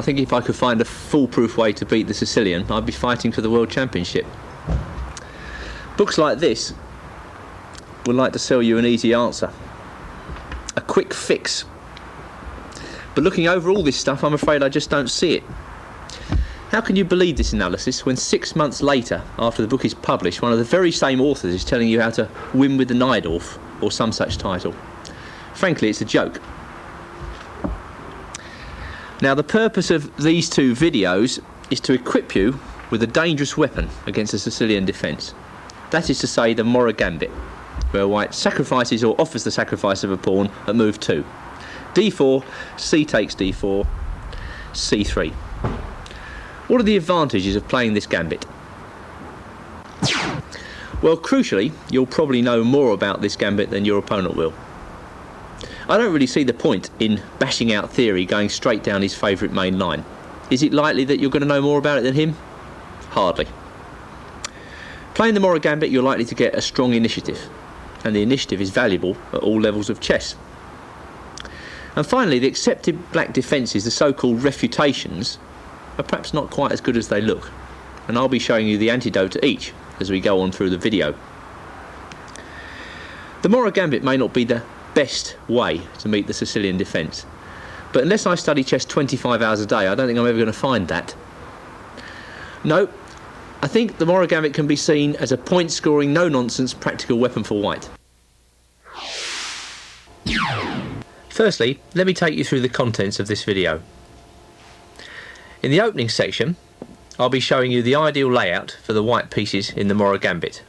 think if I could find a foolproof way to beat the Sicilian, I'd be fighting for the World Championship. Books like this would like to sell you an easy answer, a quick fix. But looking over all this stuff, I'm afraid I just don't see it. How can you believe this analysis when 6 months later, after the book is published, one of the very same authors is telling you how to win with the Najdorf, or some such title? Frankly, it's a joke. Now, the purpose of these two videos is to equip you with a dangerous weapon against the Sicilian defence. That is to say, the Morra Gambit, where white sacrifices or offers the sacrifice of a pawn at move 2. d4, c takes d4, c3. What are the advantages of playing this gambit? Well, crucially, you'll probably know more about this gambit than your opponent will. I don't really see the point in bashing out theory going straight down his favourite main line. Is it likely that you're going to know more about it than him? Hardly. Playing the Morra Gambit, you're likely to get a strong initiative, and the initiative is valuable at all levels of chess. And finally, the accepted black defences, the so-called refutations, are perhaps not quite as good as they look, and I'll be showing you the antidote to each as we go on through the video. The Morra Gambit may not be the best way to meet the Sicilian defence, but unless I study chess 25 hours a day, I don't think I'm ever going to find that. No, I think the Morra Gambit can be seen as a point-scoring, no-nonsense practical weapon for white. Firstly, let me take you through the contents of this video. In the opening section, I'll be showing you the ideal layout for the white pieces in the Morra Gambit.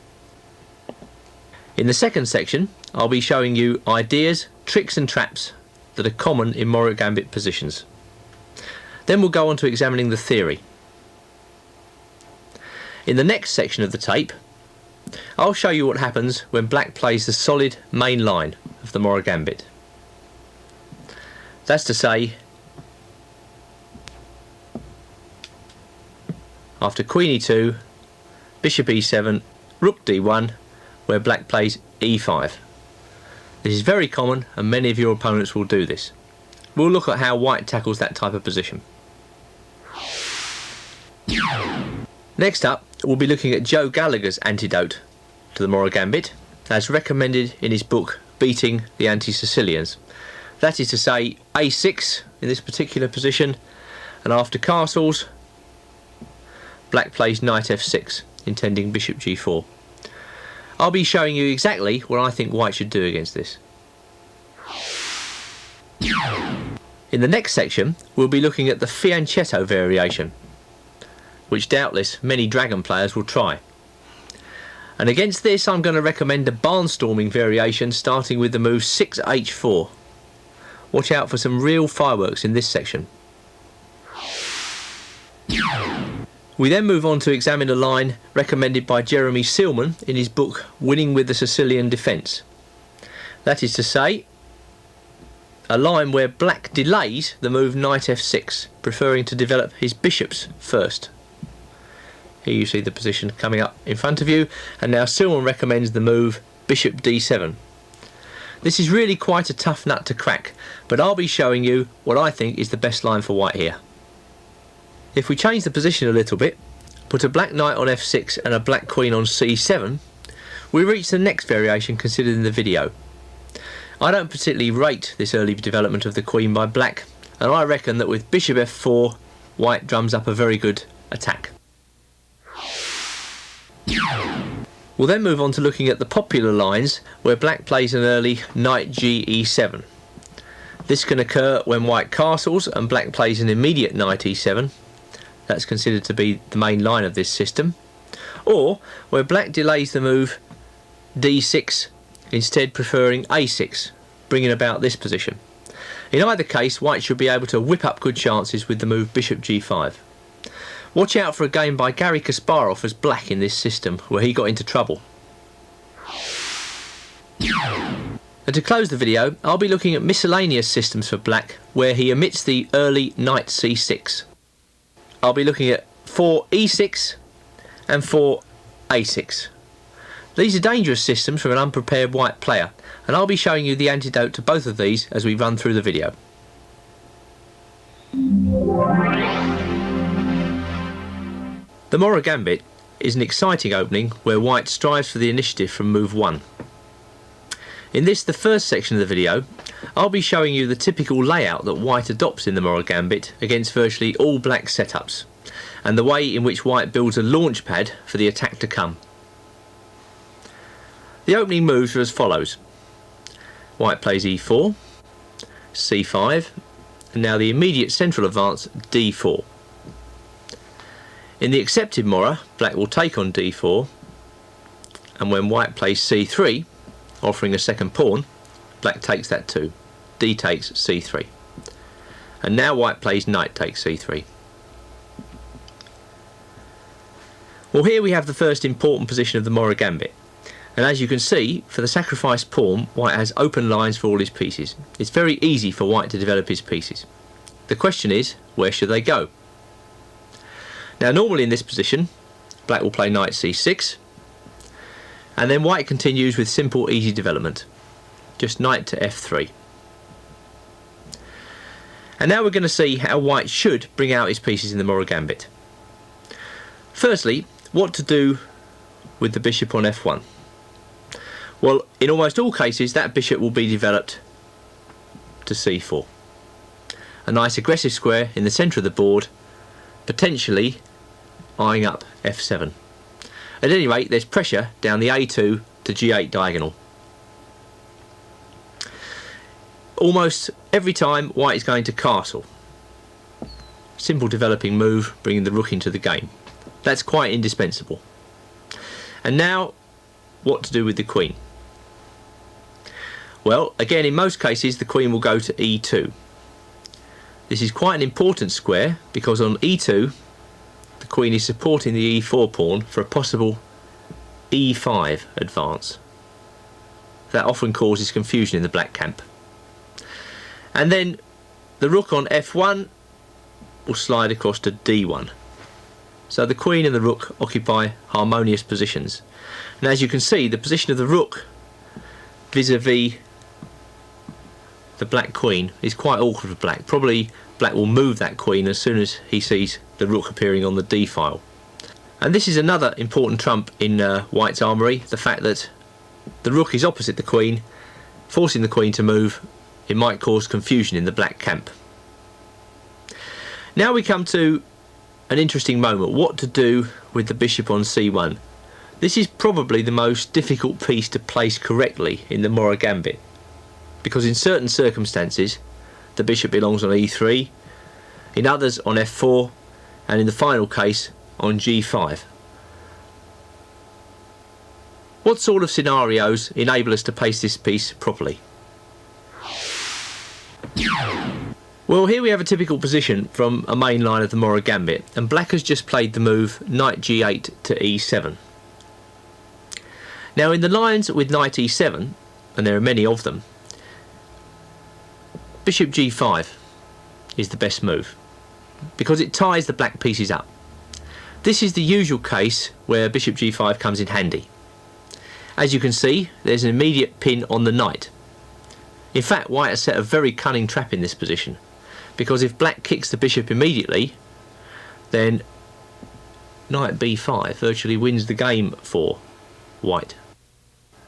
In the second section, I'll be showing you ideas, tricks and traps that are common in Morra Gambit positions. Then we'll go on to examining the theory. In the next section of the tape, I'll show you what happens when black plays the solid main line of the Morra Gambit. That's to say, after Queen e2, Bishop e7, Rook d1, where black plays e5. This is very common and many of your opponents will do this. We'll look at how white tackles that type of position. Next up, we'll be looking at Joe Gallagher's antidote to the Morra Gambit, as recommended in his book Beating the Anti-Sicilians. That is to say, a6 in this particular position, and after castles, black plays knight f6, intending bishop g4. I'll be showing you exactly what I think white should do against this. In the next section, we'll be looking at the fianchetto variation, which doubtless many dragon players will try. And against this, I'm going to recommend a barnstorming variation starting with the move 6h4. Watch out for some real fireworks in this section. We then move on to examine a line recommended by Jeremy Seelman in his book Winning with the Sicilian Defence. That is to say, a line where black delays the move knight f6, preferring to develop his bishops first. Here you see the position coming up in front of you, and now Seelman recommends the move bishop d7. This is really quite a tough nut to crack, but I'll be showing you what I think is the best line for white here. If we change the position a little bit, put a black knight on f6 and a black queen on c7, we reach the next variation considered in the video. I don't particularly rate this early development of the queen by black, and I reckon that with bishop f4, white drums up a very good attack. We'll then move on to looking at the popular lines where black plays an early knight e7. This can occur when white castles and black plays an immediate knight e7. That's considered to be the main line of this system. Or where black delays the move d6, instead preferring a6, bringing about this position. In either case, white should be able to whip up good chances with the move bishop g5. Watch out for a game by Garry Kasparov as black in this system, where he got into trouble. And to close the video, I'll be looking at miscellaneous systems for black, where he omits the early knight c6. I'll be looking at 4e6 and 4a6. These are dangerous systems from an unprepared white player, and I'll be showing you the antidote to both of these as we run through the video. The Morra Gambit is an exciting opening where white strives for the initiative from move 1. In this, the first section of the video, I'll be showing you the typical layout that white adopts in the Morra Gambit against virtually all black setups, and the way in which white builds a launch pad for the attack to come. The opening moves are as follows. White plays e4, c5, and now the immediate central advance d4. In the accepted Morra, black will take on d4, and when white plays c3, offering a second pawn, black takes that too. D takes c3. And now white plays knight takes c3. Well, here we have the first important position of the Morra Gambit. And as you can see, for the sacrificed pawn, white has open lines for all his pieces. It's very easy for white to develop his pieces. The question is, where should they go? Now normally in this position, black will play knight c6, and then white continues with simple easy development. Just knight to f3. And now we're going to see how white should bring out his pieces in the Morra Gambit. Firstly, what to do with the bishop on f1. Well, in almost all cases that bishop will be developed to c4. A nice aggressive square in the centre of the board, potentially eyeing up f7. At any rate, there's pressure down the a2 to g8 diagonal. Almost every time white is going to castle. Simple developing move, bringing the rook into the game. That's quite indispensable. And now, what to do with the queen? Well, again, in most cases the queen will go to e2. This is quite an important square because on e2 the queen is supporting the e4 pawn for a possible e5 advance. That often causes confusion in the black camp. And then the rook on f1 will slide across to d1. So the queen and the rook occupy harmonious positions. And as you can see, the position of the rook vis-a-vis the black queen is quite awkward for black. Probably black will move that queen as soon as he sees the rook appearing on the d file. And this is another important trump in white's armoury, the fact that the rook is opposite the queen, forcing the queen to move. It might cause confusion in the black camp. Now we come to an interesting moment, what to do with the bishop on c1. This is probably the most difficult piece to place correctly in the Morra Gambit, because in certain circumstances the bishop belongs on e3, in others on f4, and in the final case on g5. What sort of scenarios enable us to place this piece properly? Well, here we have a typical position from a main line of the Morra Gambit, and black has just played the move knight g8 to e7. Now in the lines with knight e7, and there are many of them, bishop g5 is the best move because it ties the black pieces up. This is the usual case where bishop g5 comes in handy. As you can see, there's an immediate pin on the knight. In fact, white has set a very cunning trap in this position, because if black kicks the bishop immediately, then knight b5 virtually wins the game for white.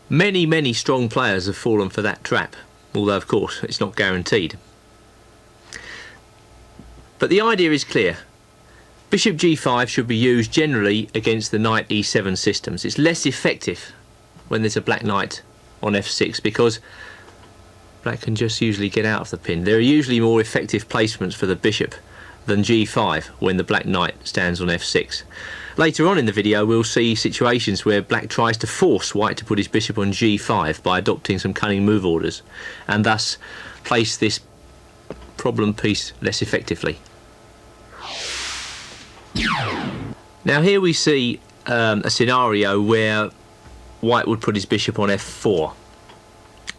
Many strong players have fallen for that trap, although of course it's not guaranteed. But the idea is clear. Bishop g5 should be used generally against the knight e7 systems. It's less effective when there's a black knight on f6 because black can just usually get out of the pin. There are usually more effective placements for the bishop than g5 when the black knight stands on f6. Later on in the video we'll see situations where black tries to force white to put his bishop on g5 by adopting some cunning move orders, and thus place this problem piece less effectively. Now here we see a scenario where white would put his bishop on f4.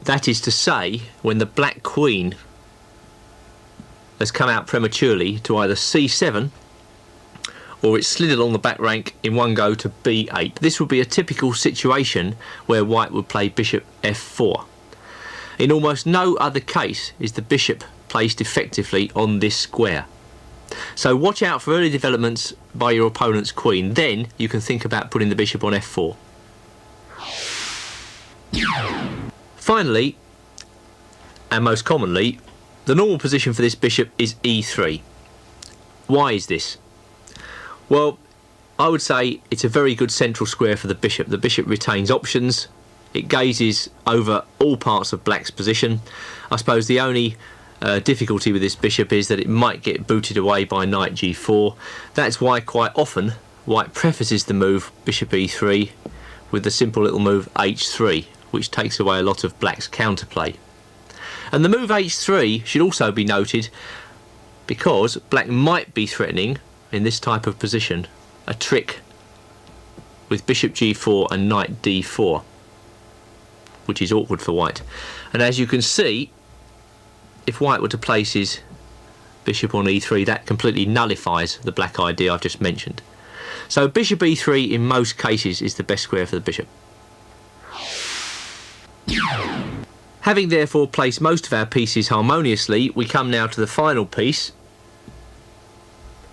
That is to say, when the black queen has come out prematurely to either c7 or it's slid along the back rank in one go to b8. This would be a typical situation where white would play bishop f4. In almost no other case is the bishop placed effectively on this square. So watch out for early developments by your opponent's queen, then you can think about putting the bishop on f4. Finally, and most commonly, the normal position for this bishop is e3. Why is this? Well, I would say it's a very good central square for the bishop. The bishop retains options, it gazes over all parts of black's position. I suppose the only difficulty with this bishop is that it might get booted away by knight g4. That's why quite often white prefaces the move bishop e3 with the simple little move h3, which takes away a lot of black's counterplay. And the move h3 should also be noted because black might be threatening, in this type of position, a trick with bishop g4 and knight d4, which is awkward for white. And as you can see, if white were to place his bishop on e3, that completely nullifies the black idea I've just mentioned. So bishop e3 in most cases is the best square for the bishop. Having therefore placed most of our pieces harmoniously, we come now to the final piece,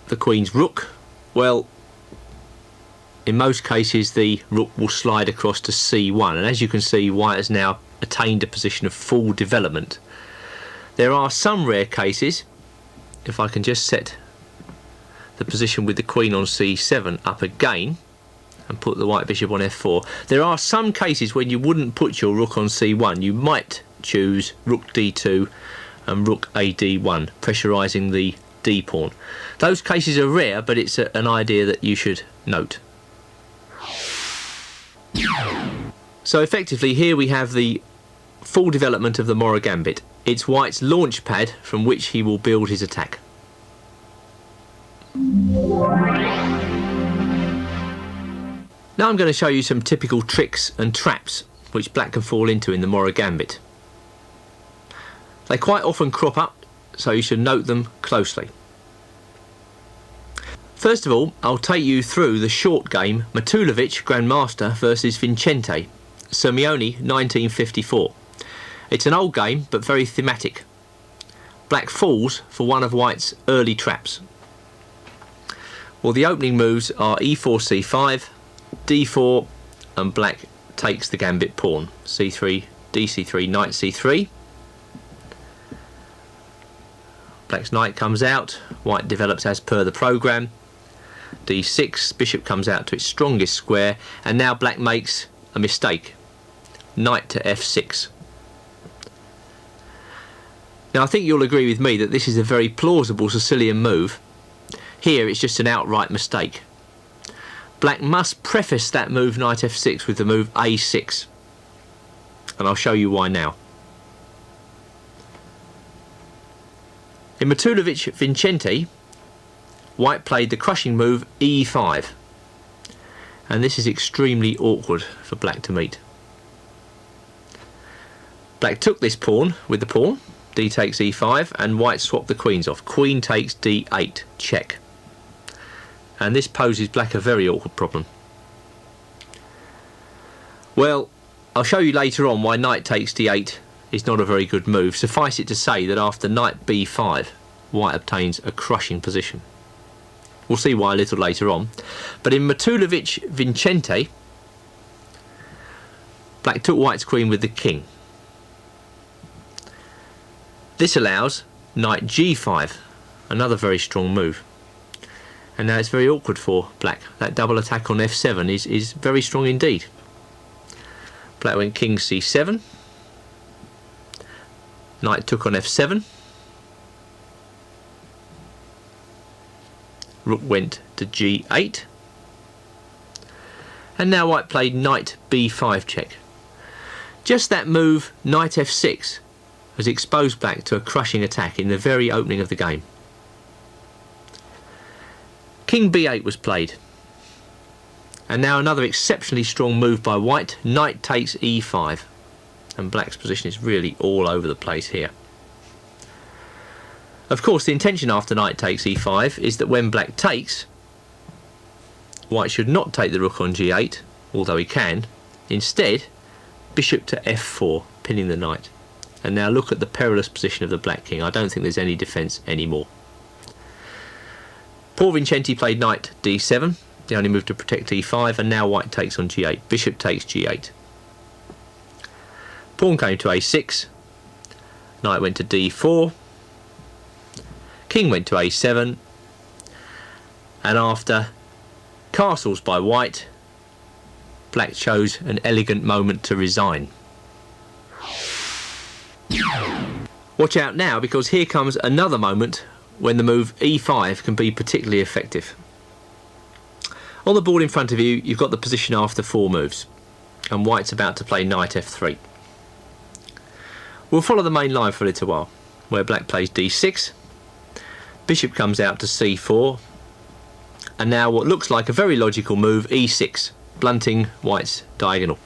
the queen's rook. Well, in most cases the rook will slide across to c1, and as you can see, white has now attained a position of full development. There are some rare cases, if I can just set the position with the queen on c7 up again and put the white bishop on f4, there are some cases when you wouldn't put your rook on c1. You might choose rook d2 and rook a d1, pressurising the d pawn. Those cases are rare, but it's an idea that you should note. So effectively here we have the full development of the Morra Gambit. It's white's launch pad from which he will build his attack. Now I'm going to show you some typical tricks and traps which black can fall into in the Morra Gambit. They quite often crop up, so you should note them closely. First of all, I'll take you through the short game Matulovic Grandmaster versus Vincente, Simeone 1954. It's an old game but very thematic. Black falls for one of white's early traps. Well, the opening moves are e4, c5, d4, and black takes the gambit pawn. c3, dc3, knight c3. Black's knight comes out, white develops as per the programme. d6, bishop comes out to its strongest square, and now black makes a mistake. Knight to f6. Now I think you'll agree with me that this is a very plausible Sicilian move. Here it's just an outright mistake. Black must preface that move knight f6 with the move a6, and I'll show you why now. In Matulovic Vincente, white played the crushing move e5, and this is extremely awkward for black to meet. Black took this pawn with the pawn, d takes e5, and white swapped the queens off. Queen takes d8, check. And this poses black a very awkward problem. Well, I'll show you later on why knight takes d8 is not a very good move. Suffice it to say that after knight b5, white obtains a crushing position. We'll see why a little later on. But in Matulovic Vincente, black took white's queen with the king. This allows knight g5, another very strong move. And now it's very awkward for black. That double attack on f7 is very strong indeed. Black went king c7. Knight took on f7. Rook went to g8. And now white played knight b5 check. Just that move, knight f6, has exposed black to a crushing attack in the very opening of the game. King b8 was played. And now another exceptionally strong move by white. Knight takes e5. And black's position is really all over the place here. Of course, the intention after knight takes e5 is that when black takes, white should not take the rook on g8, although he can. Instead, bishop to f4, pinning the knight. And now look at the perilous position of the black king. I don't think there's any defence anymore. Poor Vincenti played knight d7, the only move to protect e5, and now white takes on g8. Bishop takes g8. Pawn came to a6, knight went to d4, king went to a7, and after castles by white, black chose an elegant moment to resign. Watch out now, because here comes another moment when the move e5 can be particularly effective. On the board in front of you, you've got the position after 4 moves, and white's about to play knight f3. We'll follow the main line for a little while, where black plays d6, bishop comes out to c4, and now what looks like a very logical move, e6, blunting white's diagonal.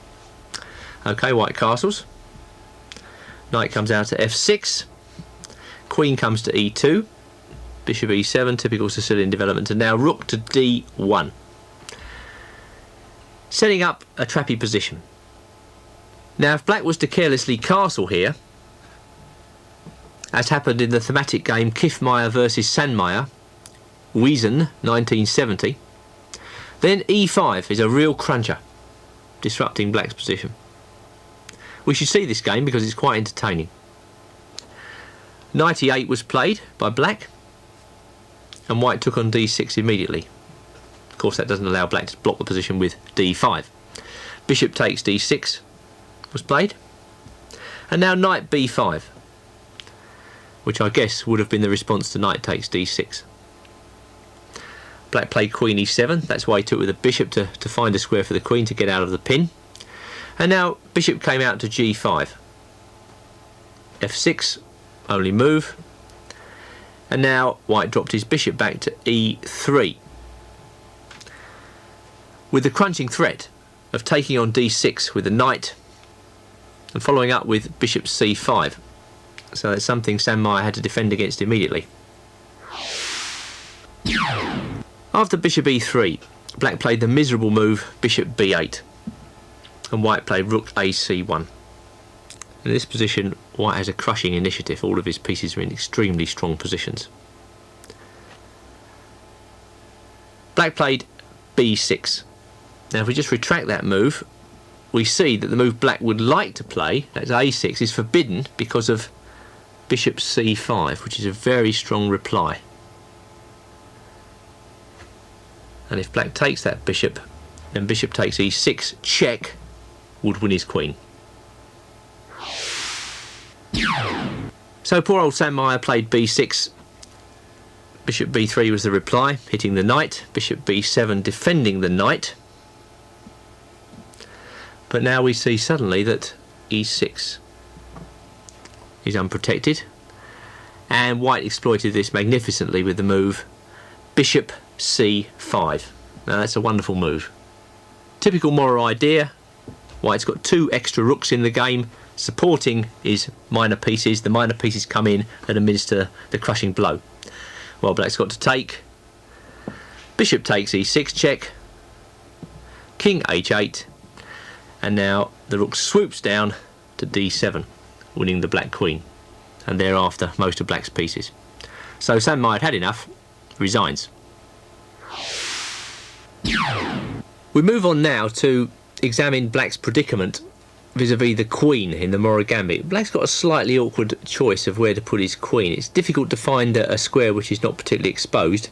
Okay, white castles. Knight comes out to f6, queen comes to e2, bishop e7, typical Sicilian development, and now rook to d1. Setting up a trappy position. Now if black was to carelessly castle here, as happened in the thematic game Kiffmeyer versus Sandmeyer, Wiesen 1970, then e5 is a real cruncher, disrupting black's position. We should see this game because it's quite entertaining. Knight e8 was played by black, and white took on d6 immediately. Of course that doesn't allow black to block the position with d5. Bishop takes d6 was played, and now knight b5, which I guess would have been the response to knight takes d6. Black played queen e7, that's why he took with the bishop to find a square for the queen to get out of the pin. And now bishop came out to g5. f6, only move. And now white dropped his bishop back to e3. With the crunching threat of taking on d6 with the knight and following up with bishop c5. So that's something Sandmeyer had to defend against immediately. After bishop e3, black played the miserable move bishop b8, and white played rook ac1. In this position, white has a crushing initiative. All of his pieces are in extremely strong positions. Black played b6. Now if we just retract that move, we see that the move black would like to play, that's a6, is forbidden because of bishop c5, which is a very strong reply. And if black takes that bishop, then bishop takes e6, check, would win his queen. So poor old Sandmeyer played b6. Bishop b3 was the reply, hitting the knight. Bishop b7 defending the knight. But now we see suddenly that e6 is unprotected, and white exploited this magnificently with the move bishop c5. Now that's a wonderful move. Typical Morra idea. White's got 2 extra rooks in the game supporting his minor pieces. The minor pieces come in and administer the crushing blow. Well, black's got to take. Bishop takes e6 check. King h8. And now the rook swoops down to d7, winning the black queen, and thereafter most of black's pieces. So Sandmeyer had enough, resigns. We move on now to examine black's predicament vis-a-vis the queen in the Morra Gambit. Black's got a slightly awkward choice of where to put his queen. It's difficult to find a square which is not particularly exposed,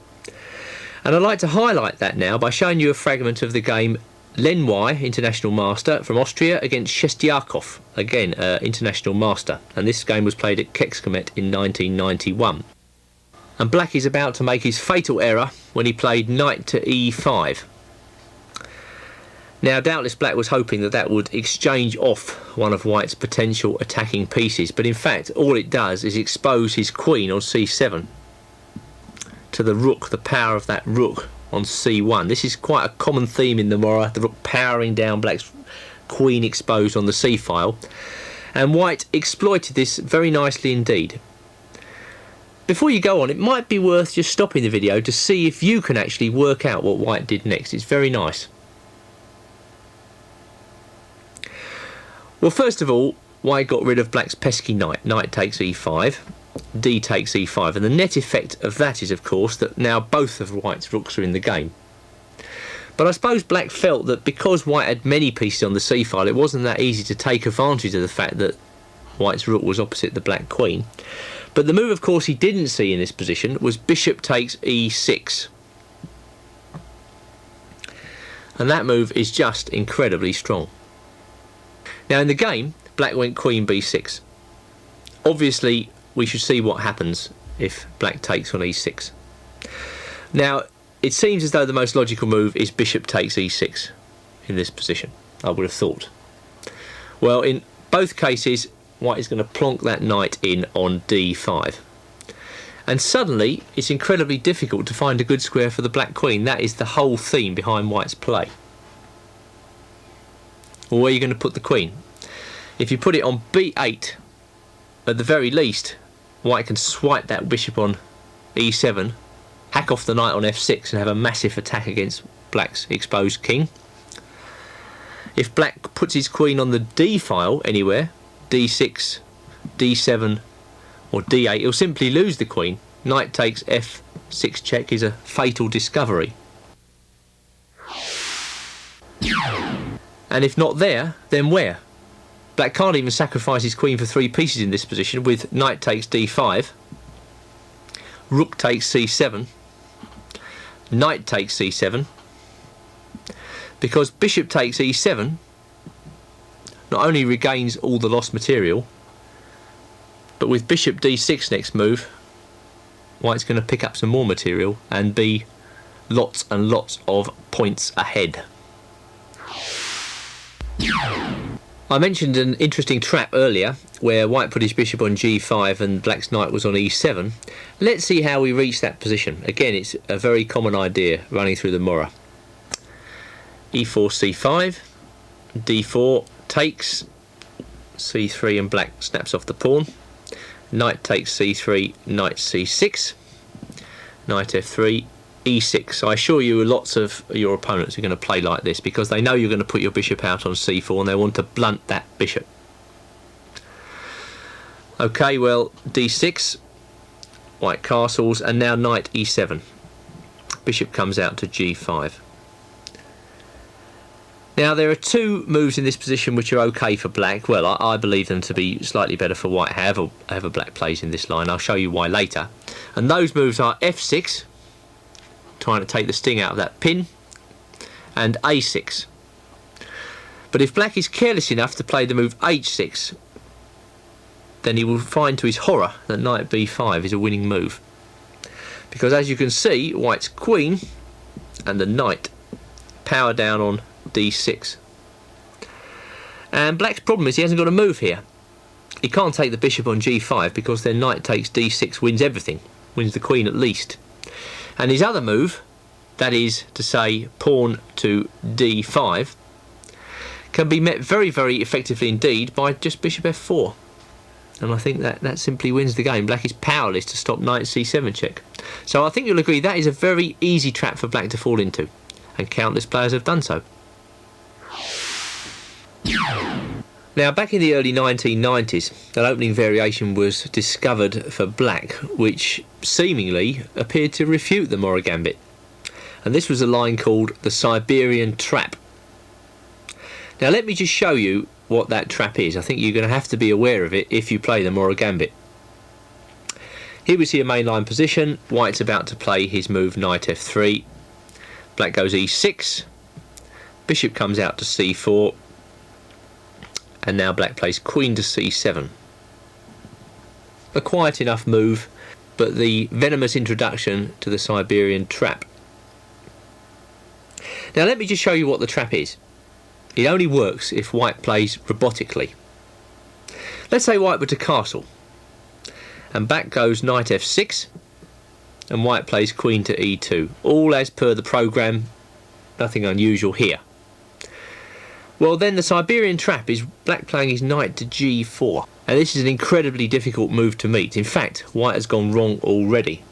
and I'd like to highlight that now by showing you a fragment of the game Lenoir, international master from Austria, against Shestiakov, again international master, and this game was played at Kecskemét in 1991. And black is about to make his fatal error when he played knight to e5. Now doubtless black was hoping that that would exchange off one of white's potential attacking pieces, but in fact all it does is expose his queen on c7 to the rook, the power of that rook on c1. This is quite a common theme in the Morra, the rook powering down black's queen exposed on the c file, and white exploited this very nicely indeed. Before you go on, it might be worth just stopping the video to see if you can actually work out what white did next. It's very nice. Well, first of all, white got rid of black's pesky knight. Knight takes e5. d takes e5, and the net effect of that is, of course, that now both of white's rooks are in the game. But I suppose black felt that because white had many pieces on the c-file, it wasn't that easy to take advantage of the fact that white's rook was opposite the black queen. But the move, of course, he didn't see in this position was bishop takes e6. And that move is just incredibly strong. Now in the game, black went queen b6. Obviously, we should see what happens if black takes on e6. Now, it seems as though the most logical move is bishop takes e6 in this position, I would have thought. Well, in both cases, white is going to plonk that knight in on d5. And suddenly, it's incredibly difficult to find a good square for the black queen. That is the whole theme behind white's play. Well, where are you going to put the queen? If you put it on b8, at the very least, white can swipe that bishop on e7, hack off the knight on f6 and have a massive attack against black's exposed king. If black puts his queen on the d file anywhere, d6, d7 or d8, he'll simply lose the queen. Knight takes f6 check is a fatal discovery. And if not there, then where? Black can't even sacrifice his queen for 3 pieces in this position with knight takes d5, rook takes c7, knight takes c7, because bishop takes e7 not only regains all the lost material, but with bishop d6 next move, white's going to pick up some more material and be lots and lots of points ahead. I mentioned an interesting trap earlier where white put his bishop on g5 and black's knight was on e7. Let's see how we reach that position. Again, it's a very common idea running through the Morra. e4, c5, d4 takes, c3 and black snaps off the pawn, knight takes c3, knight c6, knight f3, e6. I assure you lots of your opponents are going to play like this because they know you're going to put your bishop out on c4 and they want to blunt that bishop. Okay, well, d6, white castles, and now knight e7. Bishop comes out to g5. Now there are 2 moves in this position which are okay for black. Well, I believe them to be slightly better for white, however black plays in this line. I'll show you why later. And those moves are f6, trying to take the sting out of that pin, and a6. But if black is careless enough to play the move h6, then he will find to his horror that knight b5 is a winning move. Because as you can see, white's queen and the knight power down on d6. And black's problem is he hasn't got a move here. He can't take the bishop on g5 because then knight takes d6 wins everything, wins the queen at least. And his other move, that is to say pawn to d5, can be met very, very effectively indeed by just bishop f4. And I think that simply wins the game. Black is powerless to stop knight c7 check. So I think you'll agree that is a very easy trap for black to fall into, and countless players have done so. Now, back in the early 1990s, an opening variation was discovered for black which seemingly appeared to refute the Morra Gambit. And this was a line called the Siberian Trap. Now let me just show you what that trap is. I think you're going to have to be aware of it if you play the Morra Gambit. Here we see a mainline position. White's about to play his move knight f3. Black goes e6. Bishop comes out to c4. And now black plays queen to c7. A quiet enough move, but the venomous introduction to the Siberian Trap. Now let me just show you what the trap is. It only works if white plays robotically. Let's say white were to castle, and back goes knight f6, and white plays queen to e2. All as per the programme, nothing unusual here. Well, then the Siberian Trap is black playing his knight to g4, and this is an incredibly difficult move to meet. In fact, white has gone wrong already.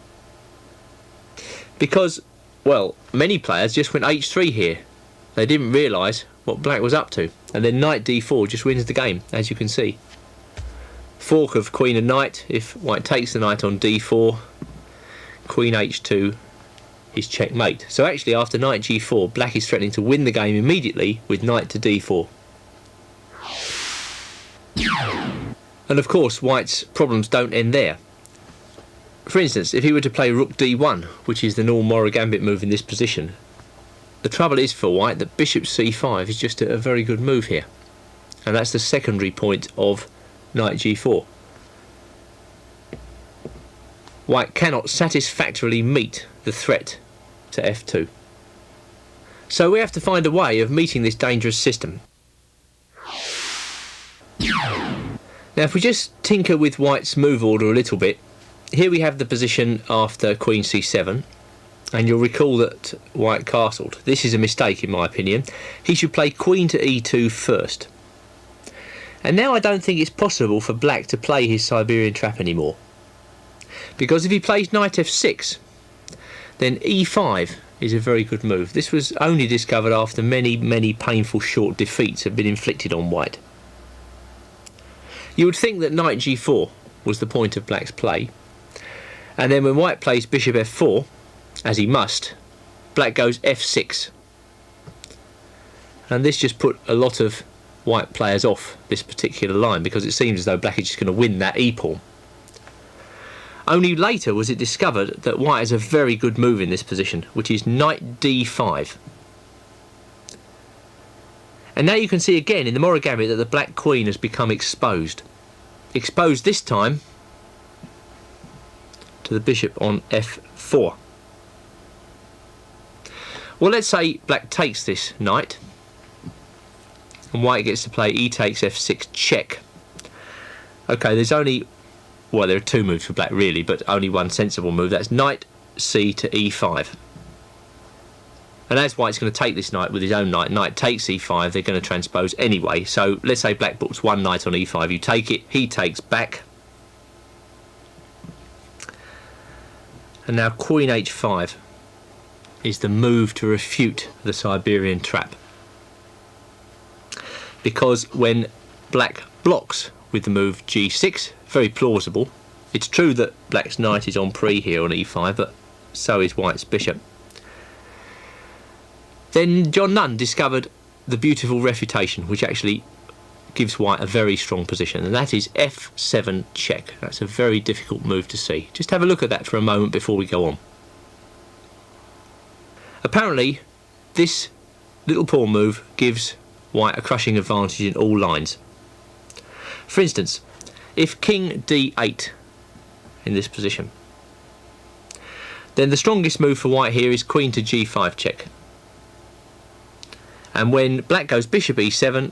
Because, well, many players just went h3 here. They didn't realise what black was up to, and then knight d4 just wins the game, as you can see. fork of queen and knight. If white takes the knight on d4, queen h2 is checkmate. So actually after knight g4, black is threatening to win the game immediately with knight to d4. And of course white's problems don't end there. For instance, if he were to play rook d1, which is the normal Morra Gambit move in this position, the trouble is for white that bishop c5 is just a very good move here. And that's the secondary point of knight g4. White cannot satisfactorily meet the threat to f2. So we have to find a way of meeting this dangerous system. Now if we just tinker with white's move order a little bit, here we have the position after queen c7, and you'll recall that white castled. This is a mistake in my opinion. He should play queen to e2 first. And now I don't think it's possible for black to play his Siberian trap anymore. Because if he plays knight f6, then e5 is a very good move. This was only discovered after many painful short defeats have been inflicted on white. You would think that knight g4 was the point of black's play, and then when white plays bishop f4, as he must, black goes f6. And this just put a lot of white players off this particular line, because it seems as though black is just going to win that e-pawn. Only later was it discovered that white has a very good move in this position, which is knight d5. And now you can see again in the Morra Gambit that the black queen has become exposed. Exposed this time to the bishop on f4. Well, let's say black takes this knight, and white gets to play e takes f6 check. Okay, there's only, well, there are two moves for black really, but only one sensible move. That's knight c to e5. And as white's going to take this knight with his own knight, knight takes e5, they're going to transpose anyway. So let's say black books one knight on e5, you take it, he takes back. And now queen h5 is the move to refute the Siberian trap. Because when black blocks with the move g6, very plausible. It's true that black's knight is on pre here on e5, but so is white's bishop. Then John Nunn discovered the beautiful refutation, which actually gives white a very strong position, and that is f7 check. That's a very difficult move to see. Just have a look at that for a moment before we go on. Apparently, this little pawn move gives white a crushing advantage in all lines. For instance, if king d8 in this position, then the strongest move for white here is queen to g5 check. And when black goes bishop e7,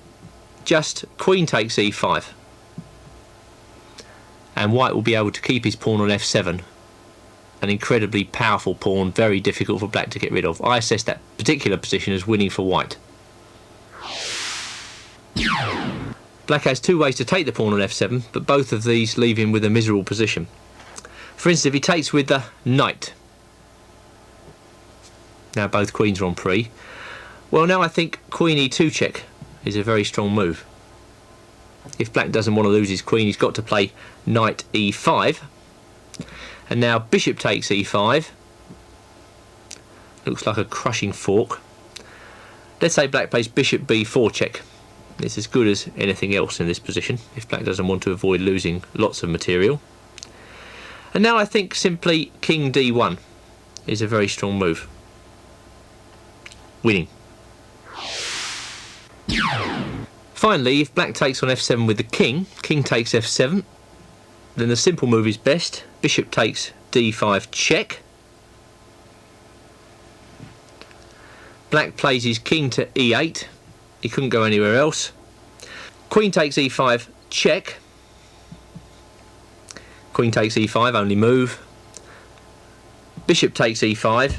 just queen takes e5. And white will be able to keep his pawn on f7. An incredibly powerful pawn, very difficult for black to get rid of. I assess that particular position as winning for white. Black has two ways to take the pawn on f7, but both of these leave him with a miserable position. For instance, if he takes with the knight. Now both queens are on pre. Well, now I think queen e2 check is a very strong move. If black doesn't want to lose his queen, he's got to play knight e5. And now bishop takes e5. Looks like a crushing fork. Let's say black plays bishop b4 check. It's as good as anything else in this position, if black doesn't want to avoid losing lots of material. And now I think simply king d1 is a very strong move. Winning. Finally, if black takes on f7 with the king, king takes f7, then the simple move is best. Bishop takes d5 check. Black plays his king to e8. He couldn't go anywhere else. Queen takes e5 check. Queen takes e5, only move. Bishop takes e5.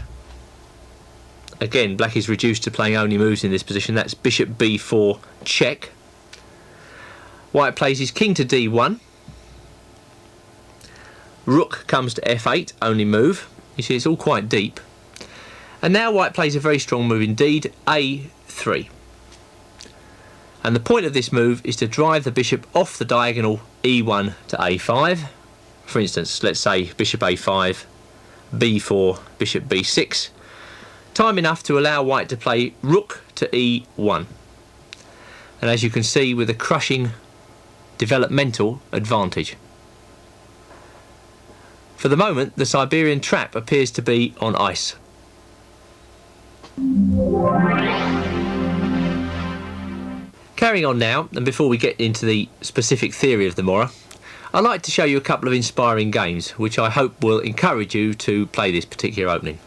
Again, black is reduced to playing only moves in this position. That's bishop b4 check. White plays his king to d1. Rook comes to f8, only move. You see, it's all quite deep. And now white plays a very strong move indeed, a3. And the point of this move is to drive the bishop off the diagonal e1 to a5. For instance, let's say bishop a5, b4, bishop b6. Time enough to allow white to play rook to e1. And as you can see, with a crushing developmental advantage. For the moment, the Siberian trap appears to be on ice. Carrying on now, and before we get into the specific theory of the Morra, I'd like to show you a couple of inspiring games which I hope will encourage you to play this particular opening.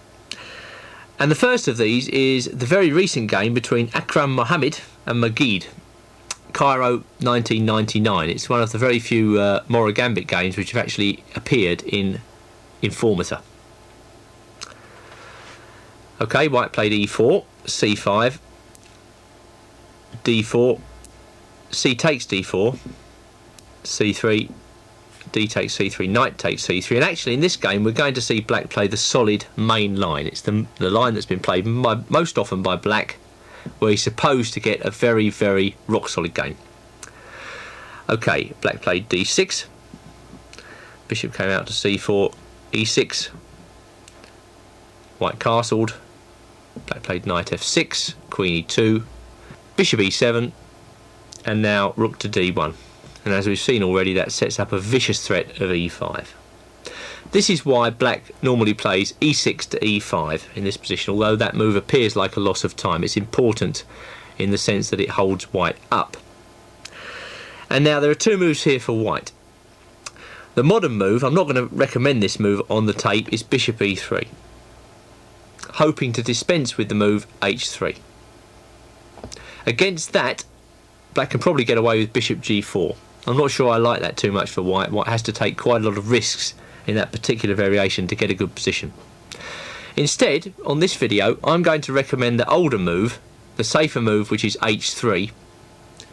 And the first of these is the very recent game between Akram Mohammed and Majid, Cairo 1999. It's one of the very few Morra Gambit games which have actually appeared in Informator. Okay, white played e4, c5, d4, c takes d4, c3, d takes c3, knight takes c3, and actually in this game we're going to see black play the solid main line. It's the line that's been played most often by black, where he's supposed to get a very, very rock solid game. Okay, black played d6, bishop came out to c4, e6, white castled, black played knight f6, queen e2, bishop e7, and now rook to d1. And as we've seen already, that sets up a vicious threat of e5. This is why black normally plays e6 to e5 in this position, although that move appears like a loss of time. It's important in the sense that it holds white up. And now there are two moves here for white. The modern move, I'm not going to recommend this move on the tape, is bishop e3, hoping to dispense with the move h3. Against that, black can probably get away with bishop g4. I'm not sure I like that too much for white. White has to take quite a lot of risks in that particular variation to get a good position. Instead, on this video, I'm going to recommend the older move, the safer move, which is h3,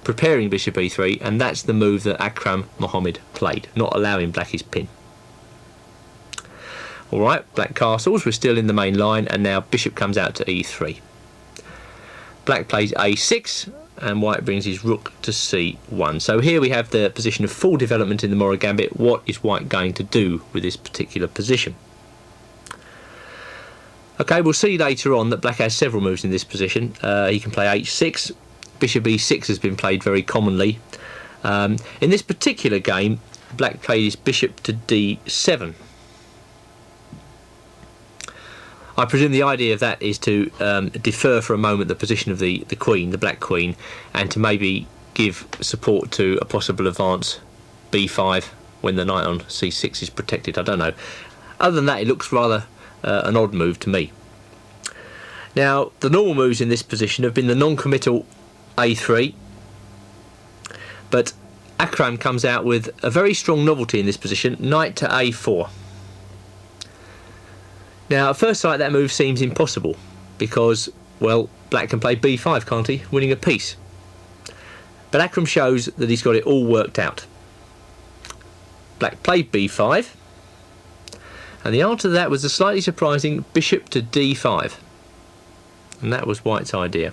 preparing bishop e3, and that's the move that Akram Mohammed played, not allowing black his pin. Alright, black castles, we're still in the main line, and now bishop comes out to e3. Black plays a6, and white brings his rook to c1. So here we have the position of full development in the Morra Gambit. What is white going to do with this particular position? Okay, we'll see later on that black has several moves in this position. He can play h6, bishop e6 has been played very commonly. In this particular game, black played his bishop to d7. I presume the idea of that is to defer for a moment the position of the queen, the black queen, and to maybe give support to a possible advance b5 when the knight on c6 is protected. I don't know. Other than that, it looks rather an odd move to me. Now, the normal moves in this position have been the non-committal a3, but Akram comes out with a very strong novelty in this position, knight to a4. Now, at first sight, that move seems impossible because, well, black can play b5, can't he, winning a piece. But Akram shows that he's got it all worked out. Black played b5, and the answer to that was a slightly surprising bishop to d5, and that was white's idea.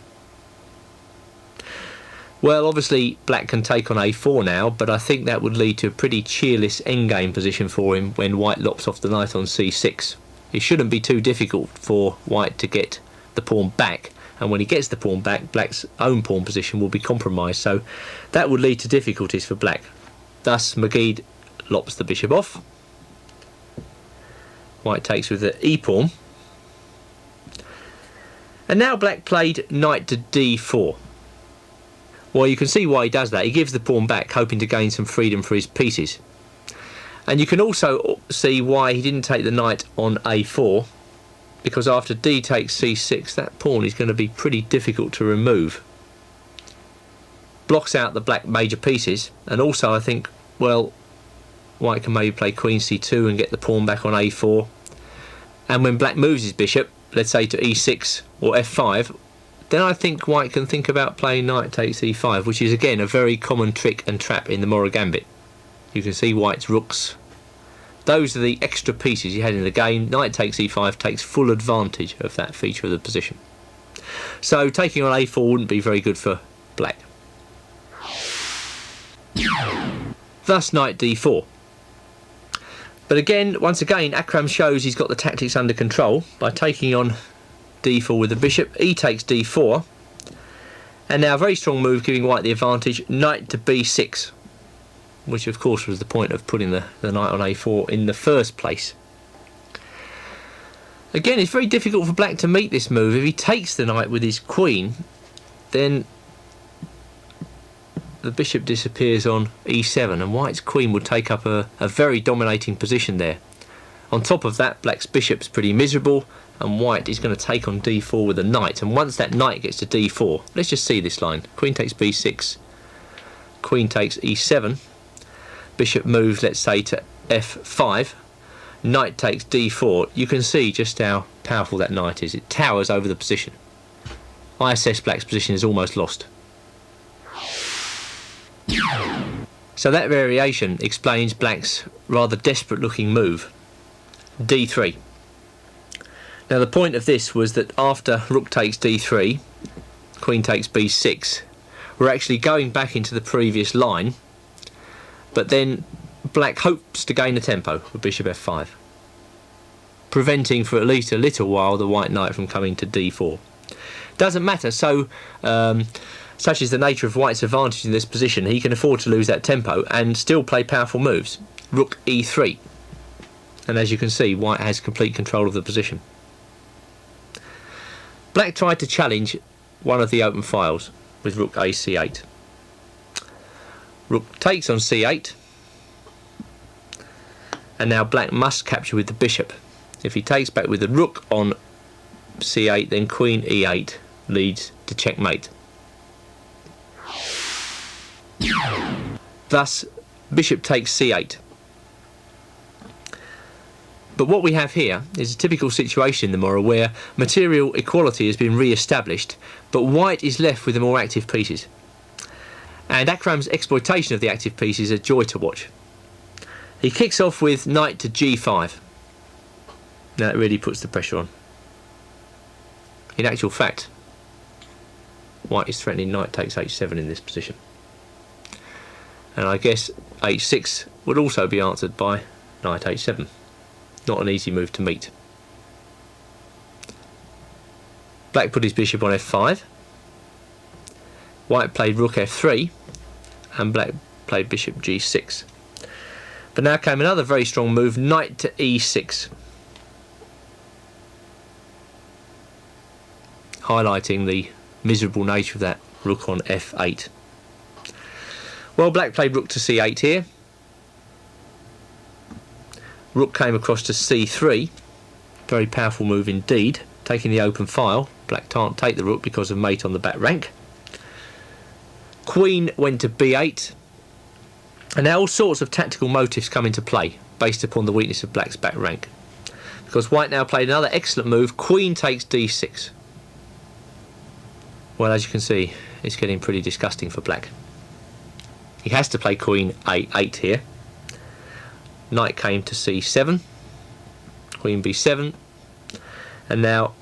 Well, obviously black can take on a4 now, but I think that would lead to a pretty cheerless endgame position for him when white lops off the knight on c6. It shouldn't be too difficult for white to get the pawn back, and when he gets the pawn back, black's own pawn position will be compromised, so that would lead to difficulties for black. Thus Majid lops the bishop off. White takes with the e-pawn, and now black played knight to d4. Well, you can see why he does that. He gives the pawn back, hoping to gain some freedom for his pieces. And you can also see why he didn't take the knight on a4, because after d takes c6, that pawn is going to be pretty difficult to remove. Blocks out the black major pieces, and also I think, well, white can maybe play queen c2 and get the pawn back on a4. And when black moves his bishop, let's say to e6 or f5, then I think white can think about playing knight takes e5, which is again a very common trick and trap in the Morra Gambit. You can see white's rooks. Those are the extra pieces he had in the game. Knight takes e5 takes full advantage of that feature of the position. So taking on a4 wouldn't be very good for black. Thus knight d4. But again, once again, Akram shows he's got the tactics under control by taking on d4 with the bishop. He takes d4. And now a very strong move giving white the advantage, knight to b6. Which of course was the point of putting the knight on a4 in the first place. Again, it's very difficult for black to meet this move. If he takes the knight with his queen, then the bishop disappears on e7 and white's queen would take up a very dominating position there. On top of that, black's bishop's pretty miserable and white is going to take on d4 with a knight, and once that knight gets to d4, let's just see this line. Queen takes b6, queen takes e7, bishop moves, let's say, to f5, knight takes d4. You can see just how powerful that knight is. It towers over the position. I assess black's position is almost lost. So that variation explains black's rather desperate looking move, d3. Now the point of this was that after rook takes d3, queen takes b6, we're actually going back into the previous line, but then black hopes to gain the tempo with bishop f5, preventing for at least a little while the white knight from coming to d4. Doesn't matter, so such is the nature of white's advantage in this position, he can afford to lose that tempo and still play powerful moves. Rook e3, and as you can see, white has complete control of the position. Black tried to challenge one of the open files with rook a c8. Rook takes on c8, and now black must capture with the bishop. If he takes back with the rook on c8, then queen e8 leads to checkmate. Thus bishop takes c8. But what we have here is a typical situation in the Morra where material equality has been re-established, but white is left with the more active pieces. And Akram's exploitation of the active pieces is a joy to watch. He kicks off with knight to g5. Now that really puts the pressure on. In actual fact, white is threatening knight takes h7 in this position. And I guess h6 would also be answered by knight h7. Not an easy move to meet. Black put his bishop on f5. White played rook f3, and black played bishop g6. But now came another very strong move, knight to e6, highlighting the miserable nature of that rook on f8. Well, black played rook to c8 here. Rook came across to c3, very powerful move indeed, taking the open file. Black can't take the rook because of mate on the back rank. Queen went to b8, and now all sorts of tactical motives come into play based upon the weakness of black's back rank, because white now played another excellent move, queen takes d6. Well, as you can see, it's getting pretty disgusting for black. He has to play queen a8 here. Knight came to c7, queen b7, and now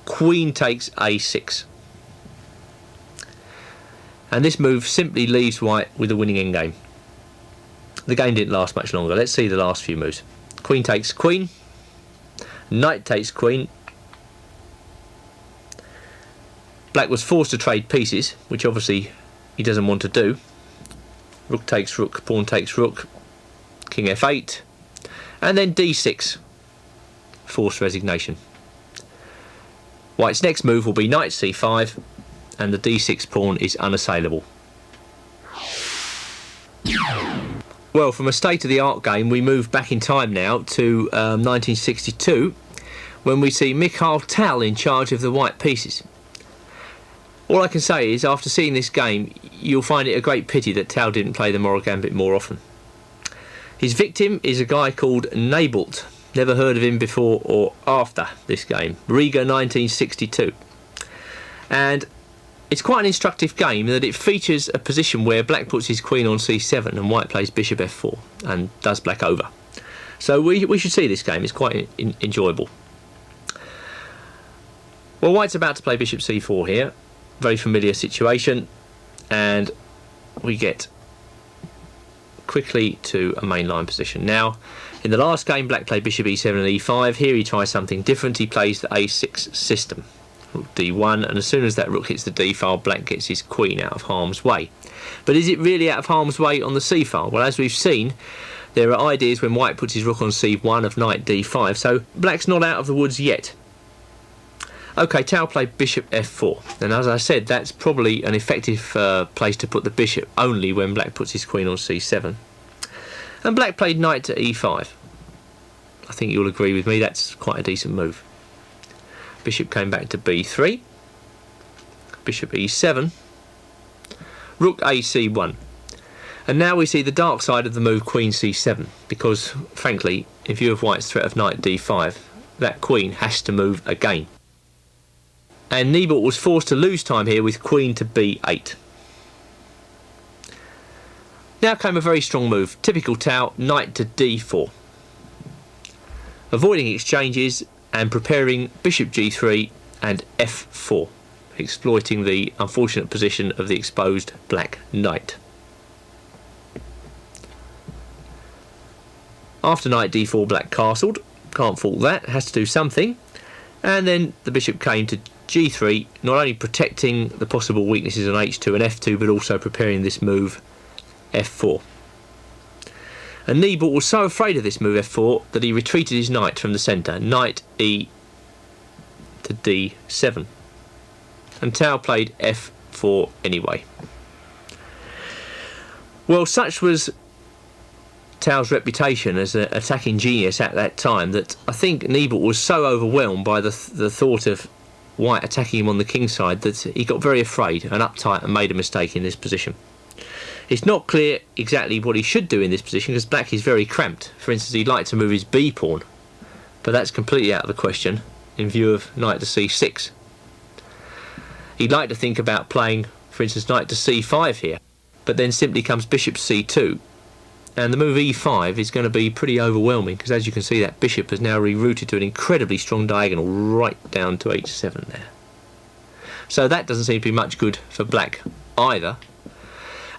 queen takes a6. And this move simply leaves white with a winning endgame. The game didn't last much longer. Let's see the last few moves. Queen takes queen, knight takes queen. Black was forced to trade pieces, which obviously he doesn't want to do. Rook takes rook, pawn takes rook, king f8, and then d6, forced resignation. White's next move will be knight c5, and the d6 pawn is unassailable. Well, from a state-of-the-art game, we move back in time now to 1962, when we see Mikhail Tal in charge of the white pieces. All I can say is, after seeing this game, you'll find it a great pity that Tal didn't play the Morra Gambit more often. His victim is a guy called Nabalt. Never heard of him before or after this game. Riga 1962. And it's quite an instructive game that it features a position where black puts his queen on c7 and white plays bishop f4 and does black over. So we should see this game. It's quite enjoyable. Well, white's about to play bishop c4 here. Very familiar situation. And we get quickly to a main line position. Now, in the last game, black played bishop e7 and e5. Here he tries something different. He plays the a6 system. Rook d1, and as soon as that rook hits the d file, black gets his queen out of harm's way. But is it really out of harm's way on the c file? Well, as we've seen, there are ideas when white puts his rook on c1 of knight d5, so black's not out of the woods yet. Okay, Tao played bishop f4, and as I said, that's probably an effective place to put the bishop, only when black puts his queen on c7. And black played knight to e5. I think you'll agree with me, that's quite a decent move. Bishop came back to b3, bishop e7, rook ac1. And now we see the dark side of the move queen c7, because, frankly, in view of white's threat of knight d5, that queen has to move again. And Nibelt was forced to lose time here with queen to b8. Now came a very strong move, typical Tao, knight to d4. Avoiding exchanges and preparing bishop g3 and f4, exploiting the unfortunate position of the exposed black knight. After knight d4, black castled, can't fault that, has to do something, and then the bishop came to g3, not only protecting the possible weaknesses on h2 and f2, but also preparing this move f4. And Nibelt was so afraid of this move f4 that he retreated his knight from the centre, knight e to d7. And Tao played f4 anyway. Well, such was Tao's reputation as an attacking genius at that time that I think Nibelt was so overwhelmed by the thought of white attacking him on the king side that he got very afraid and uptight and made a mistake in this position. It's not clear exactly what he should do in this position because black is very cramped. For instance, he'd like to move his b pawn, but that's completely out of the question in view of knight to c6. He'd like to think about playing, for instance, knight to c5 here, but then simply comes bishop c2, and the move e5 is going to be pretty overwhelming because, as you can see, that bishop has now rerouted to an incredibly strong diagonal right down to h7 there. So that doesn't seem to be much good for black either.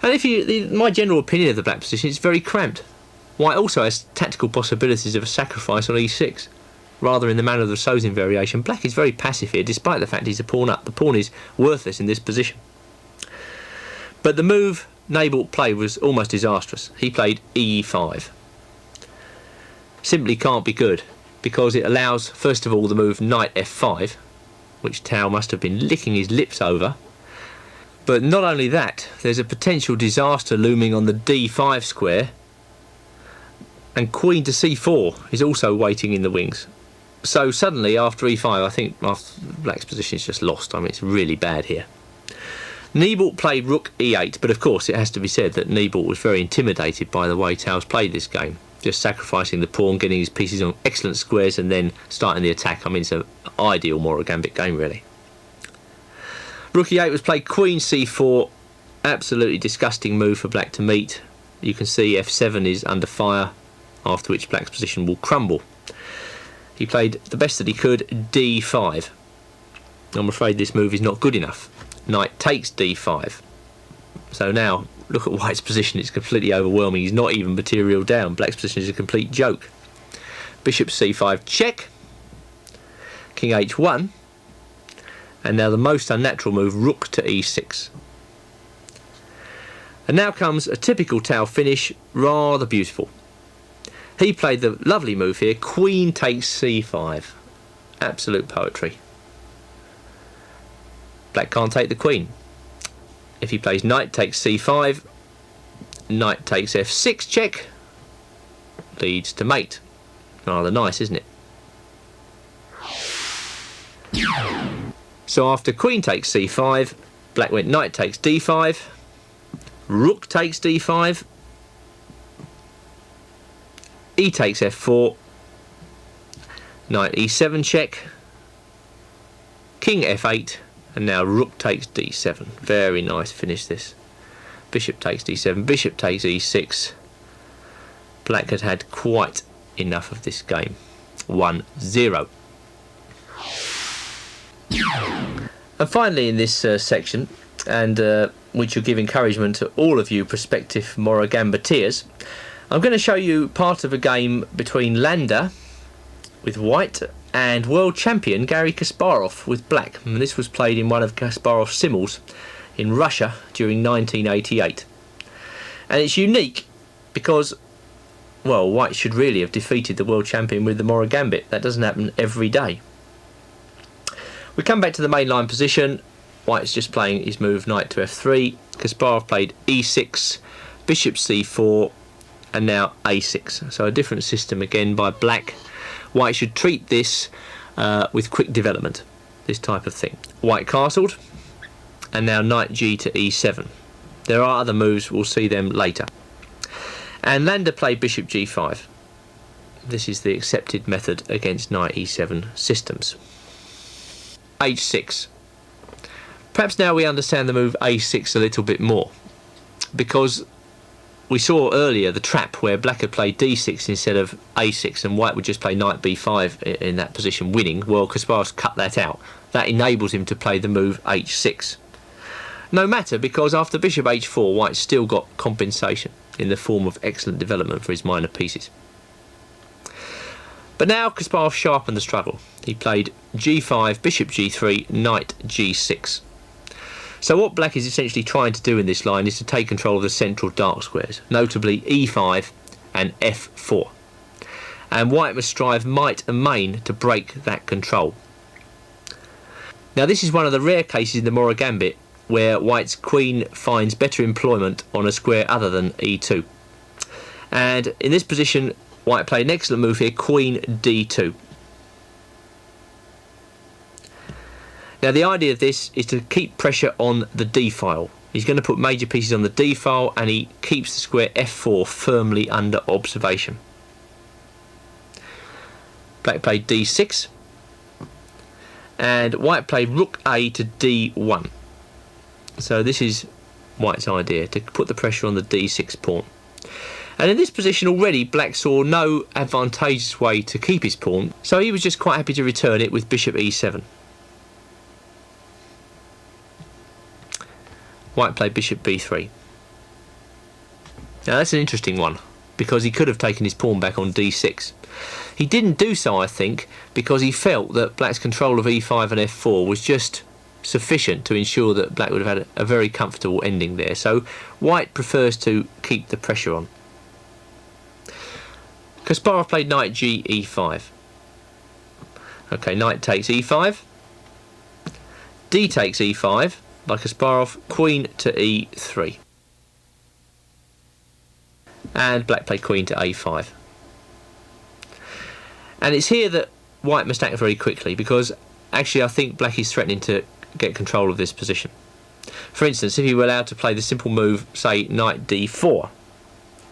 And my general opinion of the black position is very cramped. White also has tactical possibilities of a sacrifice on e6, rather in the manner of the Sozin variation. Black is very passive here, despite the fact he's a pawn up. The pawn is worthless in this position. But the move Nibelt played was almost disastrous. He played e5. Simply can't be good, because it allows, first of all, the move knight f5, which Tao must have been licking his lips over. But not only that, there's a potential disaster looming on the d5 square, and queen to c4 is also waiting in the wings. So suddenly, after e5, I think black's position is just lost. I mean, it's really bad here. Nibelt played rook e8, but of course it has to be said that Nibelt was very intimidated by the way Tao's played this game. Just sacrificing the pawn, getting his pieces on excellent squares, and then starting the attack. I mean, it's an ideal Morra Gambit game, really. Rook e8 was played queen c4, absolutely disgusting move for black to meet. You can see f7 is under fire, after which black's position will crumble. He played the best that he could, d5. I'm afraid this move is not good enough. Knight takes d5. So now, look at white's position, it's completely overwhelming. He's not even material down. Black's position is a complete joke. Bishop c5 check. King h1. And now the most unnatural move, rook to e6. And now comes a typical Tao finish, rather beautiful. He played the lovely move here, queen takes c5. Absolute poetry. Black can't take the queen. If he plays knight takes c5, knight takes f6 check, leads to mate. Rather nice, isn't it? So after queen takes c5, black went knight takes d5, rook takes d5, e takes f4, knight e7 check, king f8, and now rook takes d7. Very nice finish this. Bishop takes d7, bishop takes e6. Black had had quite enough of this game. 1-0. And finally in this section, and which will give encouragement to all of you prospective Morra Gambiteers, I'm going to show you part of a game between Landa with white and world champion Garry Kasparov with black. And this was played in one of Kasparov's simuls in Russia during 1988. And it's unique because, well, white should really have defeated the world champion with the Morra Gambit. That doesn't happen every day. We come back to the main line position. White's just playing his move knight to f3. Kasparov played e6, bishop c4, and now a6. So a different system again by black. White should treat this with quick development, this type of thing. White castled, and now knight g to e7. There are other moves, we'll see them later. And Landa played bishop g5. This is the accepted method against knight e7 systems. h6. Perhaps now we understand the move a6 a little bit more, because we saw earlier the trap where black had played d6 instead of a6 and white would just play knight b5 in that position winning. Well, Kasparov's cut that out. That enables him to play the move h6. No matter, because after bishop h4 white's still got compensation in the form of excellent development for his minor pieces. But now Kasparov sharpened the struggle. He played g5, bishop g3, knight g6. So what black is essentially trying to do in this line is to take control of the central dark squares, notably e5 and f4. And white must strive might and main to break that control. Now this is one of the rare cases in the Morra Gambit where white's queen finds better employment on a square other than e2. And in this position, white played an excellent move here, queen d2. Now the idea of this is to keep pressure on the d file. He's going to put major pieces on the d file and he keeps the square f4 firmly under observation. Black played d6 and white played rook a to d1. So this is white's idea, to put the pressure on the d6 pawn. And in this position already black saw no advantageous way to keep his pawn, so he was just quite happy to return it with bishop e7. White played bishop b3. Now that's an interesting one, because he could have taken his pawn back on d6. He didn't do so, I think, because he felt that black's control of e5 and f4 was just sufficient to ensure that black would have had a very comfortable ending there. So white prefers to keep the pressure on. Kasparov played knight g e5. Okay, knight takes e5. D takes e5 by Kasparov, queen to e3. And black played queen to a5. And it's here that white must act very quickly, because actually I think black is threatening to get control of this position. For instance, if he were allowed to play the simple move, say knight d4,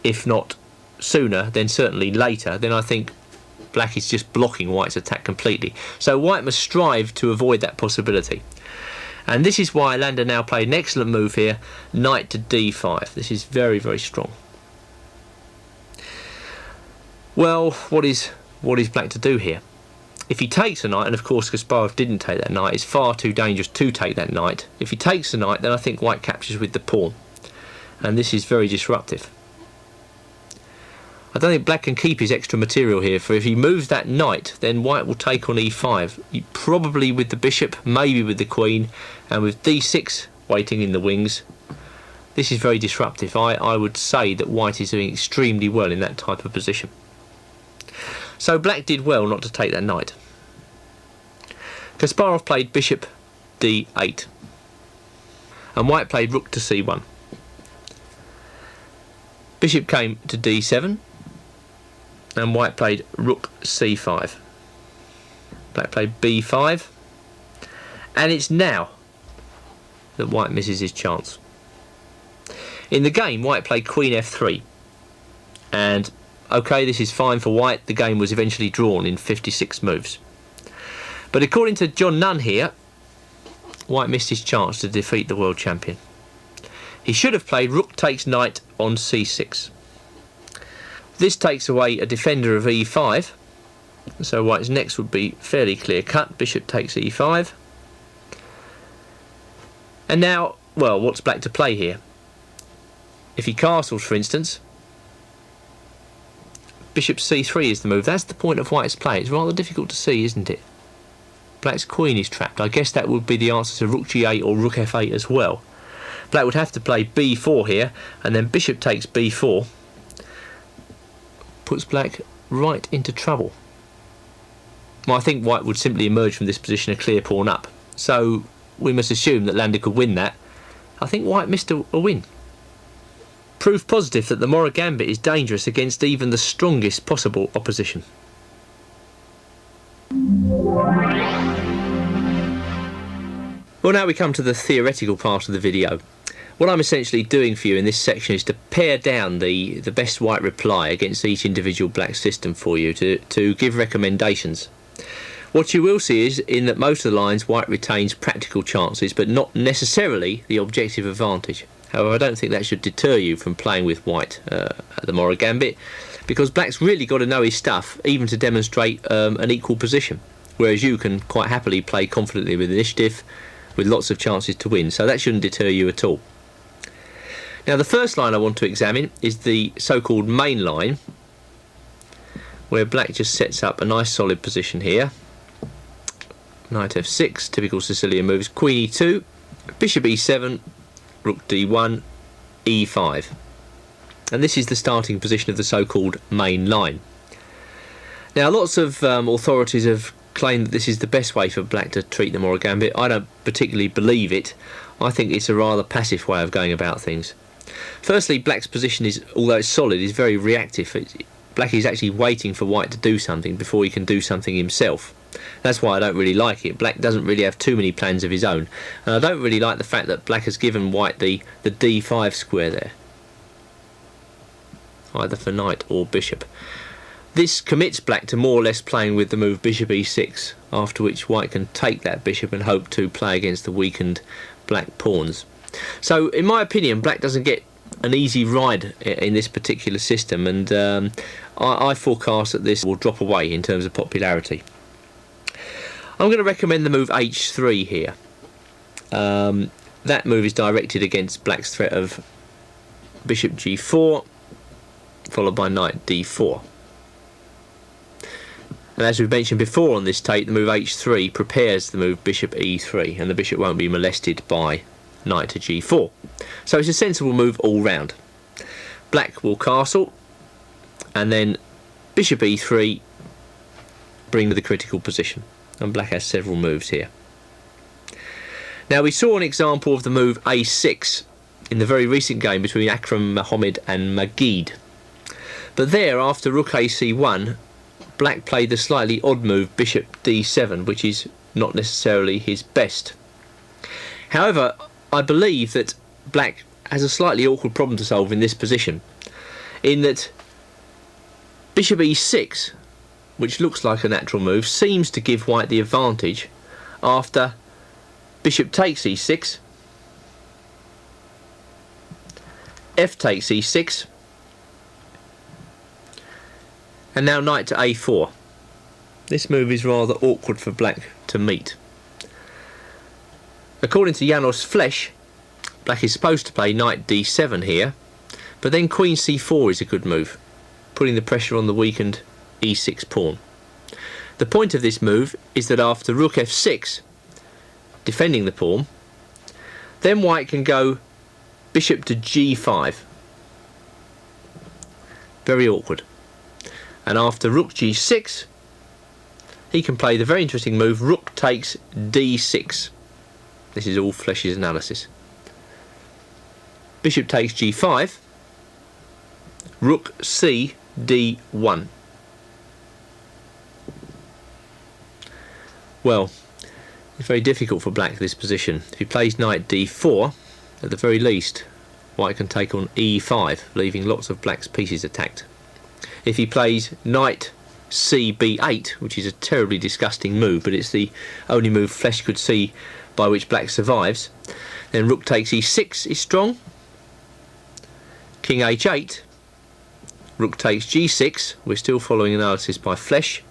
if not sooner then certainly later, then I think black is just blocking white's attack completely. So white must strive to avoid that possibility. And this is why Landa now played an excellent move here, knight to d5. This is very, very strong. Well, what is black to do here? If he takes a knight, and of course Kasparov didn't take that knight, it's far too dangerous to take that knight. If he takes the knight, then I think white captures with the pawn. And this is very disruptive. I don't think black can keep his extra material here, for if he moves that knight, then white will take on e5, probably with the bishop, maybe with the queen, and with d6 waiting in the wings. This is very disruptive. I would say that white is doing extremely well in that type of position. So black did well not to take that knight. Kasparov played bishop d8, and white played rook to c1. Bishop came to d7, and white played rook c5. Black played b5, and it's now that white misses his chance. In the game, white played queen f3, and okay, this is fine for white. The game was eventually drawn in 56 moves. But according to John Nunn here, white missed his chance to defeat the world champion. He should have played rook takes knight on c6. This takes away a defender of e5, so white's next would be fairly clear cut. Bishop takes e5. And now well, what's black to play here? If he castles, for instance, bishop c3 is the move. That's the point of white's play. It's rather difficult to see, isn't it? Black's queen is trapped. I guess that would be the answer to rook g8 or rook f8 as well. Black would have to play b4 here, and then bishop takes b4. Puts black right into trouble. Well, I think white would simply emerge from this position a clear pawn up. So we must assume that Landa could win that. I think white missed a win. Proof positive that the Morra Gambit is dangerous against even the strongest possible opposition. Well, now we come to the theoretical part of the video. What I'm essentially doing for you in this section is to pare down the best white reply against each individual black system for you, to give recommendations. What you will see is in that most of the lines white retains practical chances, but not necessarily the objective advantage. However, I don't think that should deter you from playing with white at the Morra Gambit, because black's really got to know his stuff even to demonstrate an equal position, whereas you can quite happily play confidently with initiative with lots of chances to win, so that shouldn't deter you at all. Now, the first line I want to examine is the so-called main line, where black just sets up a nice solid position here. Knight f6, typical Sicilian moves, queen e2, bishop e7, rook d1, e5. And this is the starting position of the so-called main line. Now, lots of authorities have claimed that this is the best way for black to treat the Morra Gambit. I don't particularly believe it. I think it's a rather passive way of going about things. Firstly, black's position is, although it's solid, is very reactive. Black is actually waiting for white to do something before he can do something himself. That's why I don't really like it. Black doesn't really have too many plans of his own, and I don't really like the fact that black has given white the d5 square there, either for knight or bishop. This commits black to more or less playing with the move bishop e6, after which white can take that bishop and hope to play against the weakened black pawns. So in my opinion, black doesn't get an easy ride in this particular system, and I forecast that this will drop away in terms of popularity. I'm going to recommend the move h3 here. That move is directed against black's threat of bishop g4, followed by knight d4. And as we've mentioned before on this tape, the move h3 prepares the move bishop e3, and the bishop won't be molested by knight to g4. So it's a sensible move all round. Black will castle, and then bishop e3 bring to the critical position, and black has several moves here. Now, we saw an example of the move a6 in the very recent game between Akram Mohammed and Magid, but there, after rook ac1, black played the slightly odd move bishop d7, which is not necessarily his best. However, I believe that black has a slightly awkward problem to solve in this position, in that bishop e6, which looks like a natural move, seems to give white the advantage after bishop takes e6, f takes e6, and now knight to a4. This move is rather awkward for black to meet. According to Janos Flesch, black is supposed to play knight d7 here, but then queen c4 is a good move, putting the pressure on the weakened e6 pawn. The point of this move is that after rook f6, defending the pawn, then white can go bishop to g5. Very awkward. And after rook g6, he can play the very interesting move rook takes d6. This is all Flesch's analysis. Bishop takes g5, rook c d1. Well, it's very difficult for black this position. If he plays knight d4, at the very least, white can take on e5, leaving lots of black's pieces attacked. If he plays knight c b8, which is a terribly disgusting move, but it's the only move Flesch could see by which black survives, then rook takes e6 is strong, king h8, rook takes g6, we're still following analysis by Flesch,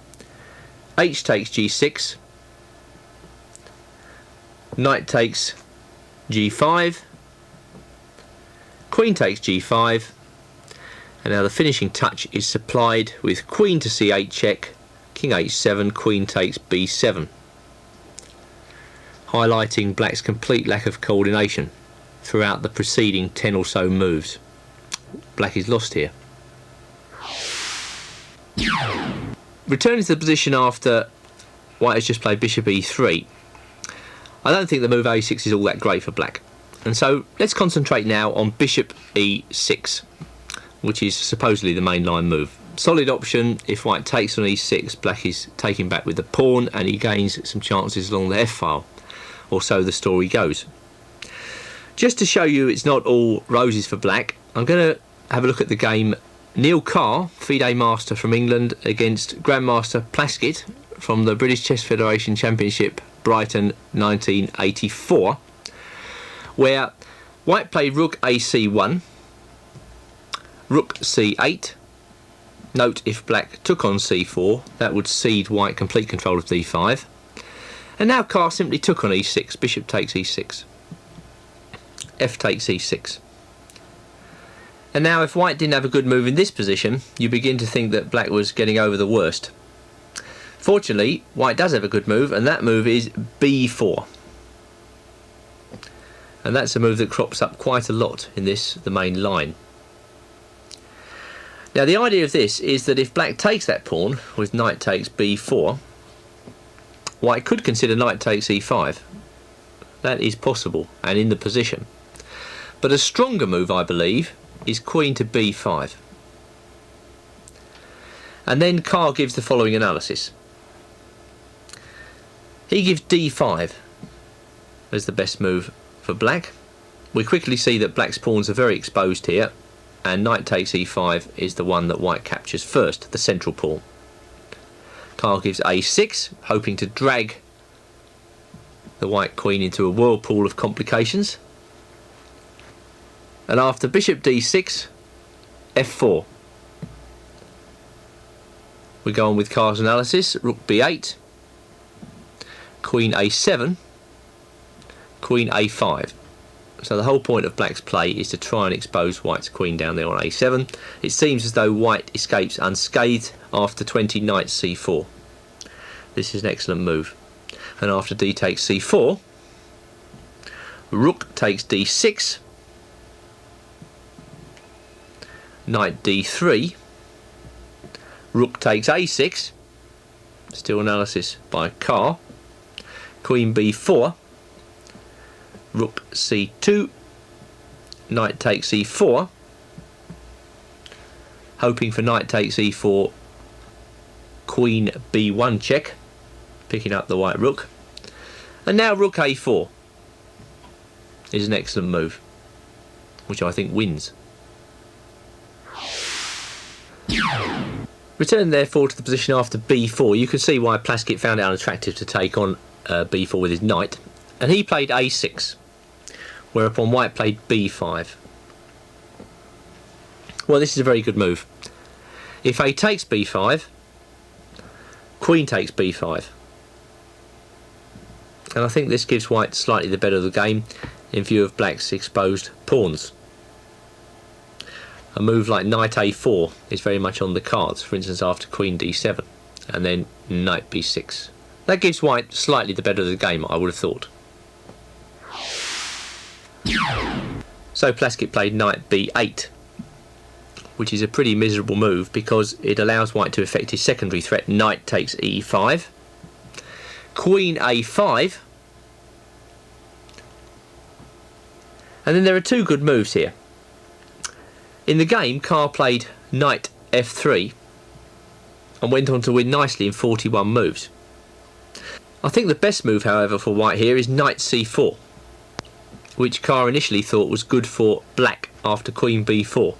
h takes g6, knight takes g5, queen takes g5, and now the finishing touch is supplied with queen to c8 check, king h7, queen takes b7, highlighting black's complete lack of coordination throughout the preceding 10 or so moves. Black is lost here. Returning to the position after white has just played bishop e3, I don't think the move a6 is all that great for black, and so let's concentrate now on bishop e6, which is supposedly the main line move. Solid option. If white takes on e6, black is taking back with the pawn and he gains some chances along the f-file, or so the story goes. Just to show you it's not all roses for black, I'm going to have a look at the game Neil Carr, FIDE master from England, against Grandmaster Plaskett from the British Chess Federation Championship, Brighton 1984, where white played rook ac1, rook c8. Note, if black took on c4, that would cede white complete control of d5. And now Carr simply took on e6, bishop takes e6, f takes e6. And now if white didn't have a good move in this position, you begin to think that black was getting over the worst. Fortunately, white does have a good move, and that move is b4. And that's a move that crops up quite a lot in the main line. Now the idea of this is that if black takes that pawn with knight takes b4, white could consider knight takes e5. That is possible and in the position. But a stronger move, I believe, is queen to b5. And then Carr gives the following analysis. He gives d5 as the best move for black. We quickly see that black's pawns are very exposed here, and knight takes e5 is the one that white captures first, the central pawn. Carr gives a6, hoping to drag the white queen into a whirlpool of complications. And after bishop d6, f4. We go on with Carr's analysis. Rook b8, queen a7, queen a5. So the whole point of black's play is to try and expose white's queen down there on a7. It seems as though white escapes unscathed after 20 knight c4. This is an excellent move. And after d takes c4, rook takes d6, knight d3, rook takes a6, still analysis by Carr, queen b4, rook c2, knight takes e4, hoping for knight takes e4, queen b1 check, picking up the white rook, and now rook a4 is an excellent move, which I think wins. Return therefore to the position after b4. You can see why Plaskett found it unattractive to take on b4 with his knight, and he played a6, whereupon white played b5. Well, this is a very good move. If a takes b5, queen takes b5, and I think this gives white slightly the better of the game in view of black's exposed pawns. A move like knight a4 is very much on the cards, for instance after queen d7 and then knight b6. That gives white slightly the better of the game, I would have thought. So Plaskett played knight b8, which is a pretty miserable move because it allows white to effect his secondary threat, knight takes e5, queen a5, and then there are two good moves here. In the game, Carr played knight f3 and went on to win nicely in 41 moves. I think the best move, however, for white here is knight c4, which Carr initially thought was good for black after queen b4.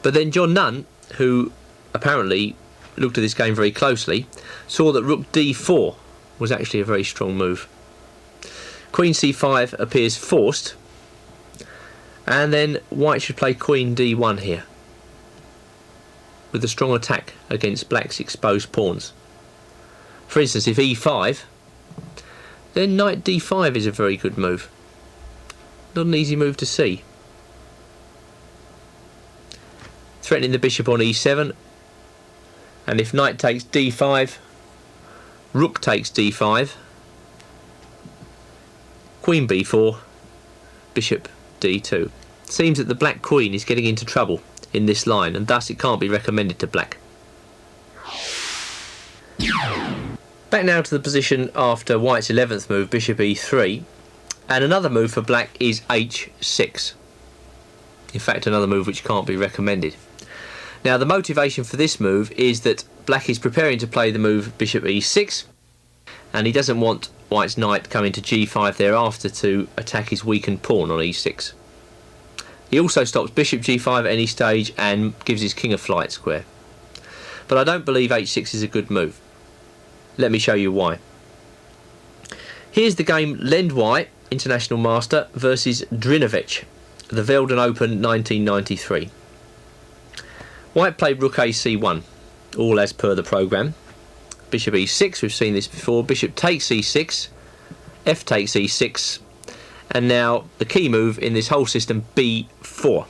But then John Nunn, who apparently looked at this game very closely, saw that rook d4 was actually a very strong move. Queen c5 appears forced, and then white should play queen d1 here, with a strong attack against black's exposed pawns. For instance, if e5, then knight d5 is a very good move. Not an easy move to see. threatening the bishop on e7, and if knight takes d5, rook takes d5, queen b4, bishop d2. Seems that the black queen is getting into trouble in this line, and thus it can't be recommended to black. Back now to the position after white's 11th move, bishop e3, and another move for black is h6. In fact, another move which can't be recommended. Now, the motivation for this move is that black is preparing to play the move bishop e6, and he doesn't want white's knight coming to g5 thereafter to attack his weakened pawn on e6. He also stops bishop g5 at any stage and gives his king a flight square. But I don't believe h6 is a good move. Let me show you why. Here's the game Len White, international master, versus Drinovich, the Veldon Open 1993. White played rook ac1, all as per the programme. Bishop e6, we've seen this before. Bishop takes e6, f takes e6, and now the key move in this whole system, b4.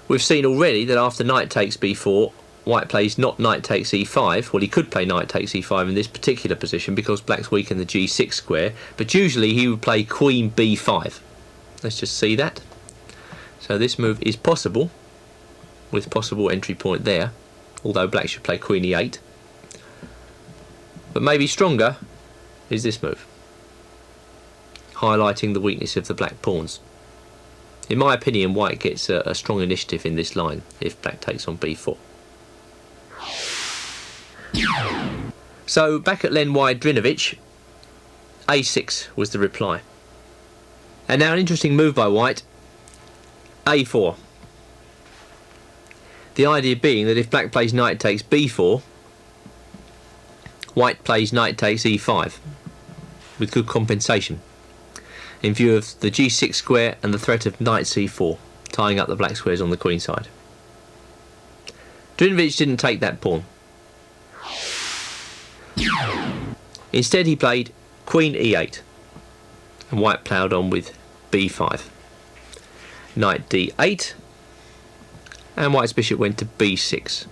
We've seen already that after knight takes b4, white plays not knight takes e5. Well, he could play knight takes e5 in this particular position because black's weakened the g6 square, but usually he would play queen b5. Let's just see that. So this move is possible, with possible entry point there, although black should play queen e8. But maybe stronger is this move, highlighting the weakness of the black pawns. In my opinion, white gets a strong initiative in this line if black takes on b4. So back at Len White Drinovich, a6 was the reply. And now an interesting move by white, a4. The idea being that if black plays knight takes b4, white plays knight takes e5 with good compensation in view of the g6 square and the threat of knight c4 tying up the black squares on the queen side. Drinovich didn't take that pawn. Instead he played queen e8 and white ploughed on with b5. Knight d8, and white's bishop went to b6.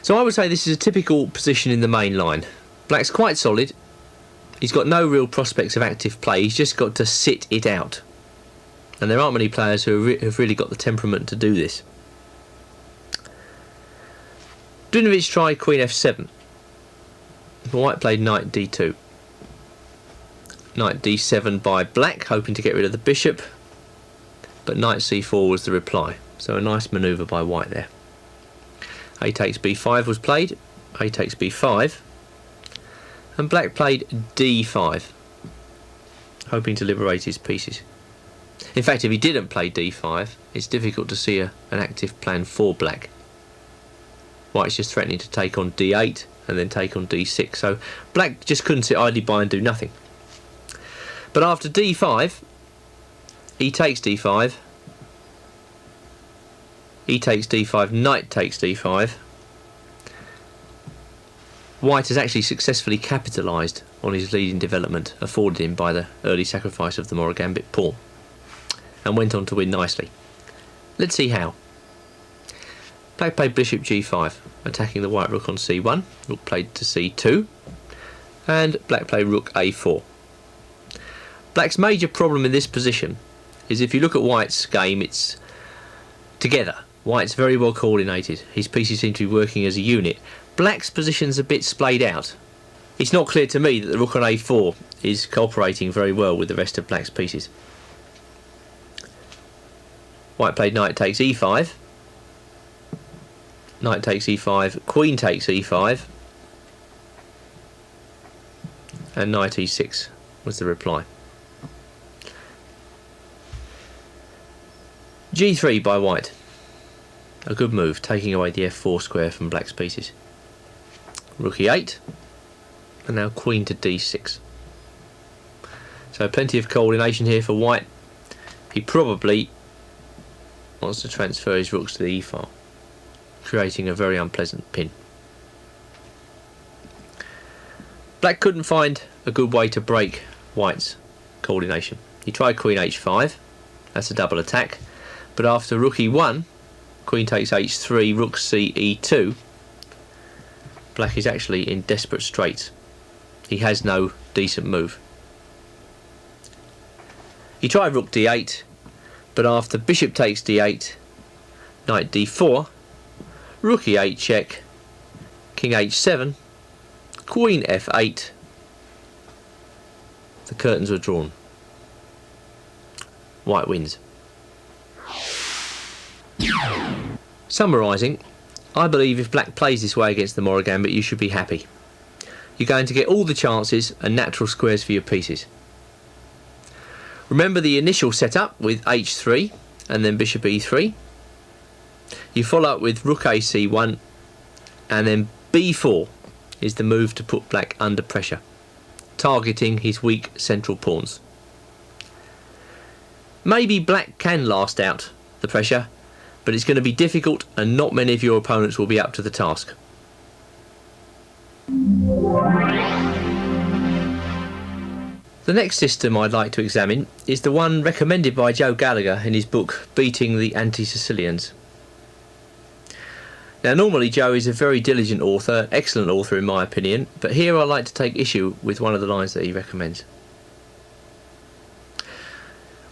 So I would say this is a typical position in the main line. Black's quite solid. He's got no real prospects of active play. He's just got to sit it out. And there aren't many players who have really got the temperament to do this. Drinovich tried queen f7. White played knight d2. Knight d7 by black, hoping to get rid of the bishop, but knight c4 was the reply, so a nice manoeuvre by white there. A takes b5 was played, a takes b5, and black played d5, hoping to liberate his pieces. In fact, if he didn't play d5, it's difficult to see an active plan for black. White's just threatening to take on d8 and then take on d6, so black just couldn't sit idly by and do nothing. But after d5, e takes d5, e takes d5, knight takes d5, white has actually successfully capitalised on his leading development afforded him by the early sacrifice of the Morra Gambit pawn, and went on to win nicely. Let's see how. Black played bishop g5, attacking the white rook on c1, rook played to c2, and black played rook a4. Black's major problem in this position is if you look at white's game, it's together. White's very well coordinated. His pieces seem to be working as a unit. Black's position's a bit splayed out. It's not clear to me that the rook on a4 is cooperating very well with the rest of black's pieces. White played knight takes e5. Knight takes e5, queen takes e5, and knight e6 was the reply. g3 by white. A good move, taking away the f4 square from black's pieces. Rook e8, and now queen to d6. So plenty of coordination here for white. He probably wants to transfer his rooks to the e-file, creating a very unpleasant pin. Black couldn't find a good way to break white's coordination. He tried queen h5, that's a double attack, But after rook e1, queen takes h3, rook c e2, black is actually in desperate straits. He has no decent move. He tried rook d8, but after bishop takes d8, knight d4, rook e8 check, king h7, queen f8, the curtains were drawn. White wins. Summarising, I believe if black plays this way against the Morra Gambit, you should be happy. You're going to get all the chances and natural squares for your pieces. Remember the initial setup with h3 and then bishop e3. You follow up with rook ac1 and then b4 is the move to put black under pressure, targeting his weak central pawns. Maybe black can last out the pressure, but it's going to be difficult and not many of your opponents will be up to the task. The next system I'd like to examine is the one recommended by Joe Gallagher in his book Beating the Anti-Sicilians. Now normally Joe is a very diligent author, excellent author in my opinion, but here I'd like to take issue with one of the lines that he recommends.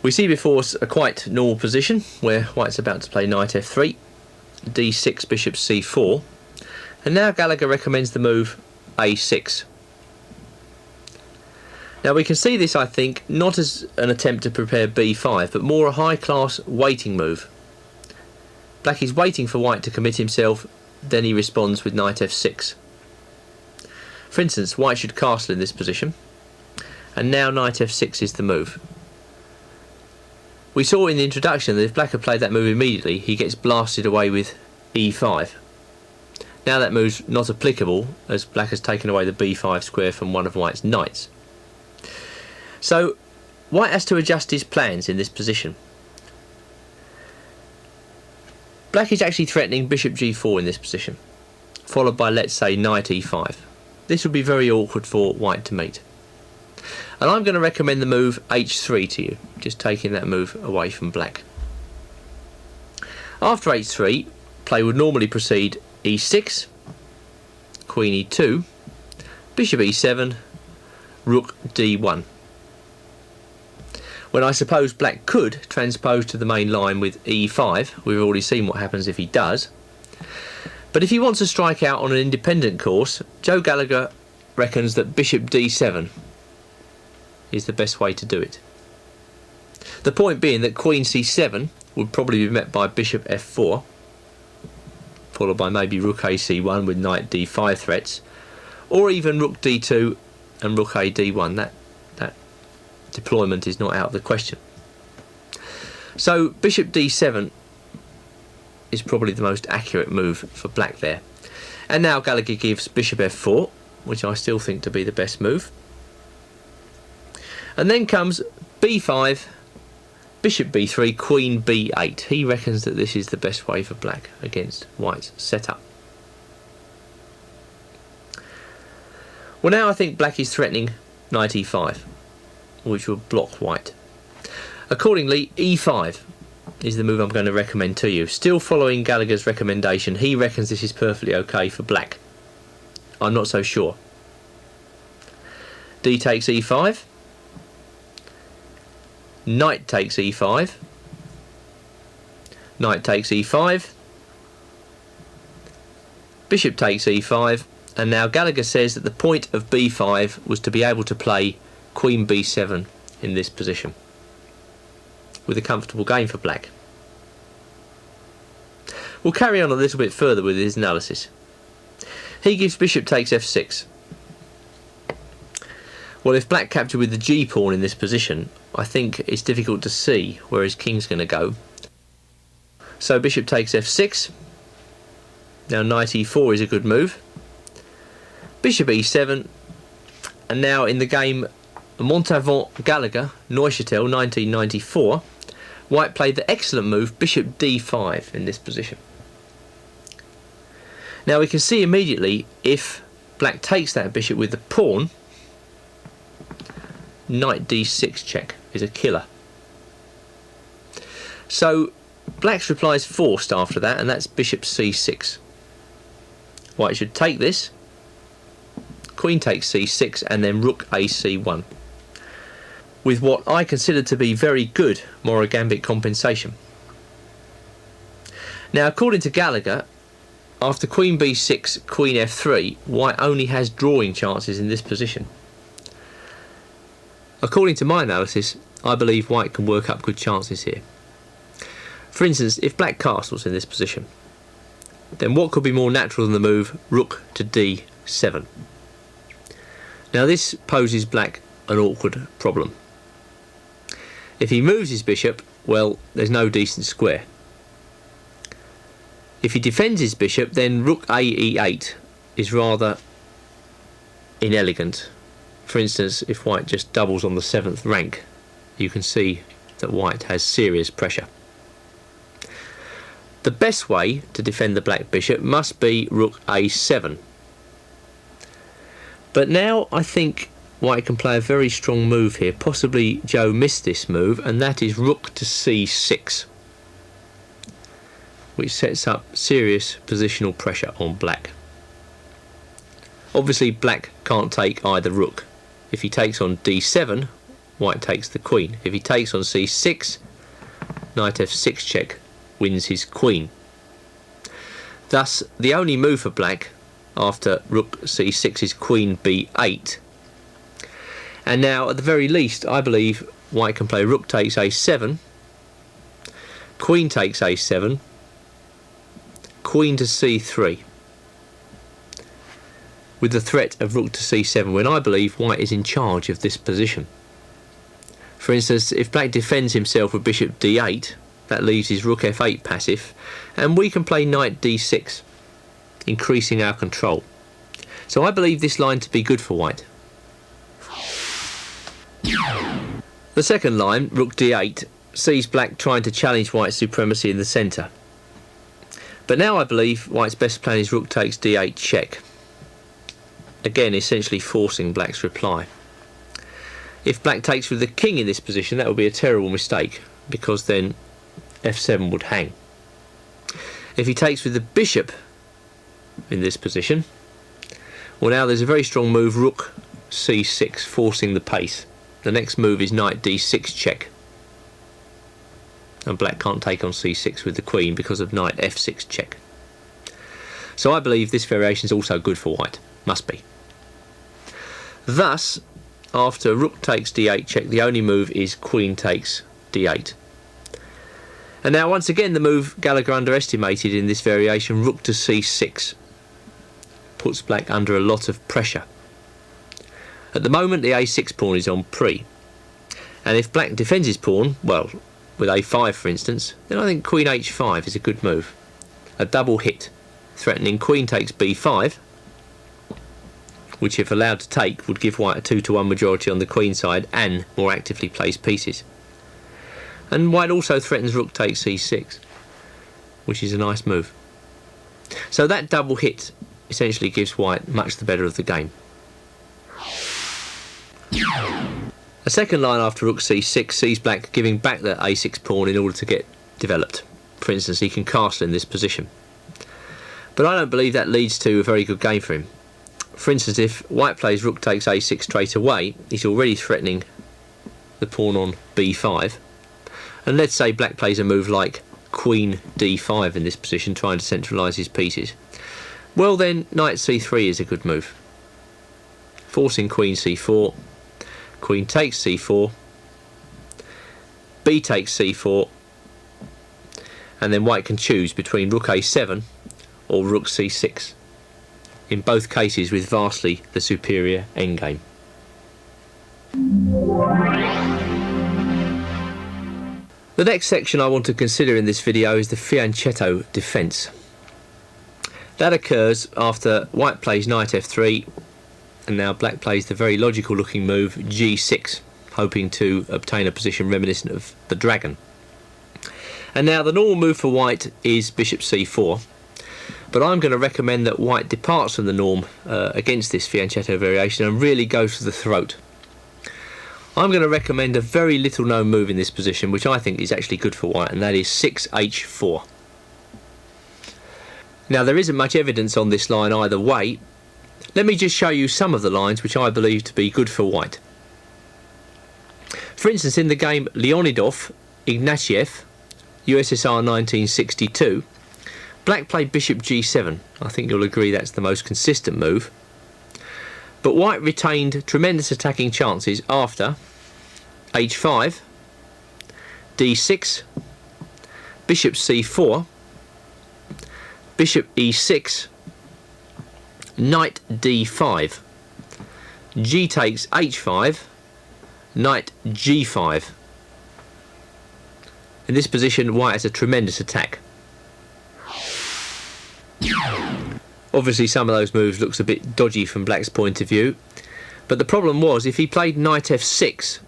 We see before us a quite normal position where white's about to play knight f3, d6 bishop c4, and now Gallagher recommends the move a6. Now we can see this, I think, not as an attempt to prepare b5, but more a high-class waiting move. Black is waiting for white to commit himself, then he responds with knight f6. For instance, white should castle in this position, and now knight f6 is the move. We saw in the introduction that if black had played that move immediately, he gets blasted away with e5. Now that move's not applicable, as black has taken away the b5 square from one of white's knights. So white has to adjust his plans in this position. Black is actually threatening bishop g4 in this position, followed by, let's say, knight e5. This would be very awkward for white to meet. And I'm going to recommend the move h3 to you, just taking that move away from black. After h3, play would normally proceed e6, queen e2, bishop e7, rook d1. When I suppose black could transpose to the main line with e5, we've already seen what happens if he does. But if he wants to strike out on an independent course, Joe Gallagher reckons that bishop d7 is the best way to do it. The point being that queen c7 would probably be met by bishop f4, followed by maybe rook ac1 with knight d5 threats, or even rook d2 and rook a d1. That deployment is not out of the question. So bishop d7 is probably the most accurate move for black there. And now Gallagher gives bishop f4, which I still think to be the best move. And then comes b5, bishop b3, queen b8. He reckons that this is the best way for black against white's setup. Well, now I think black is threatening knight e5, which will block white. Accordingly, e5 is the move I'm going to recommend to you. Still following Gallagher's recommendation, he reckons this is perfectly okay for black. I'm not so sure. D takes e5, knight takes e5, knight takes e5, bishop takes e5, and now Gallagher says that the point of b5 was to be able to play queen b7 in this position, with a comfortable game for black. We'll carry on a little bit further with his analysis. He gives bishop takes f6. Well, if black captured with the g pawn in this position, I think it's difficult to see where his king's going to go. So bishop takes f6. Now knight e4 is a good move. Bishop e7. And now in the game Montavon-Gallagher, Neuchâtel, 1994, white played the excellent move bishop d5 in this position. Now we can see immediately if black takes that bishop with the pawn, knight d6 check is a killer. So Black's reply is forced after that, and that's bishop c6. White should take this, queen takes c6, and then rook ac1, with what I consider to be very good Morra Gambit compensation. Now, according to Gallagher, after queen b6, queen f3, white only has drawing chances in this position. According to my analysis, I believe white can work up good chances here. For instance, if black castles in this position, then what could be more natural than the move rook to d7? Now this poses black an awkward problem. If he moves his bishop, well, there's no decent square. If he defends his bishop, then rook a e8 is rather inelegant. For instance, if white just doubles on the 7th rank, you can see that white has serious pressure. The best way to defend the black bishop must be rook a7. But now I think white can play a very strong move here. Possibly Joe missed this move, and that is rook to c6, which sets up serious positional pressure on black. Obviously black can't take either rook. If he takes on d7, white takes the queen. If he takes on c6, knight f6 check wins his queen. Thus the only move for black after rook c6 is queen b8. And now at the very least I believe white can play rook takes a7, queen takes a7, queen to c3, with the threat of rook to c7, when I believe white is in charge of this position. For instance, if black defends himself with bishop d8, that leaves his rook f8 passive, and we can play knight d6, increasing our control. So I believe this line to be good for white. The second line, rook d8, sees black trying to challenge white's supremacy in the centre. But now I believe white's best plan is rook takes d8 check, again essentially forcing black's reply. If black takes with the king in this position, that would be a terrible mistake, because then f7 would hang. If he takes with the bishop in this position, well, now there's a very strong move, rook c6, forcing the pace. The next move is knight d6 check, and black can't take on c6 with the queen because of knight f6 check. So I believe this variation is also good for white. Must be. Thus, after rook takes d8 check, the only move is queen takes d8. And now once again the move Gallagher underestimated in this variation, rook to c6, puts black under a lot of pressure. At the moment the a6 pawn is on pre, and if black defends his pawn, well, with a5 for instance, then I think queen h5 is a good move. A double hit, threatening queen takes b5, which if allowed to take would give white a 2-to-1 majority on the queen side and more actively placed pieces. And white also threatens rook takes c6, which is a nice move. So that double hit essentially gives white much the better of the game. A second line after rook c6 sees black giving back that a6 pawn in order to get developed. For instance, he can castle in this position. But I don't believe that leads to a very good game for him. For instance, if white plays rook takes a6 straight away, he's already threatening the pawn on b5. And let's say black plays a move like queen d5 in this position, trying to centralise his pieces. Well then, knight c3 is a good move, forcing queen c4, queen takes c4, b takes c4, and then white can choose between rook a7 or rook c6, in both cases with vastly the superior endgame. The next section I want to consider in this video is the fianchetto defence. That occurs after white plays knight f3, and now black plays the very logical looking move g6, hoping to obtain a position reminiscent of the dragon. And now the normal move for white is bishop c4, but I'm going to recommend that white departs from the norm against this fianchetto variation and really goes for the throat. I'm going to recommend a very little known move in this position, which I think is actually good for white, and that is 6h4. Now, there isn't much evidence on this line either way. Let me just show you some of the lines which I believe to be good for white. For instance, in the game Leonidov Ignatieff, USSR 1962, black played bishop g7. I think you'll agree that's the most consistent move. But white retained tremendous attacking chances after h5, d6, bishop c4, bishop e6, knight d5, g takes h5, knight g5. In this position, white has a tremendous attack. Obviously, some of those moves looks a bit dodgy from black's point of view, but the problem was if he played knight f6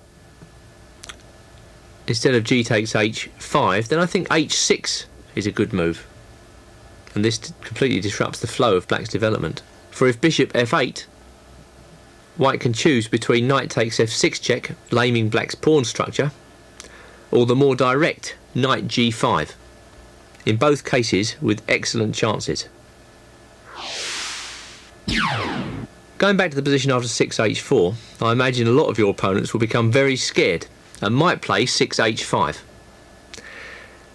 instead of g takes h5, then I think h6 is a good move, and this completely disrupts the flow of black's development. For if bishop f8, white can choose between knight takes f6 check, laming black's pawn structure, or the more direct knight g5, in both cases with excellent chances. Going back to the position after 6h4, I imagine a lot of your opponents will become very scared and might play 6h5.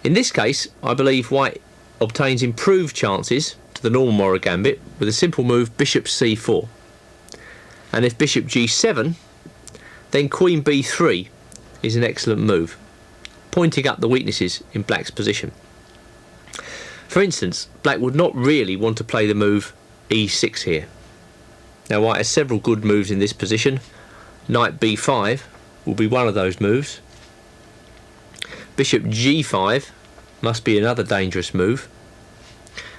In this case, I believe white obtains improved chances to the normal Morra Gambit with a simple move bishop c4. And if bishop g7, then queen b3 is an excellent move, pointing up the weaknesses in black's position. For instance, black would not really want to play the move e6 here. Now white has several good moves in this position. Knight b5 will be one of those moves. Bishop g5 must be another dangerous move.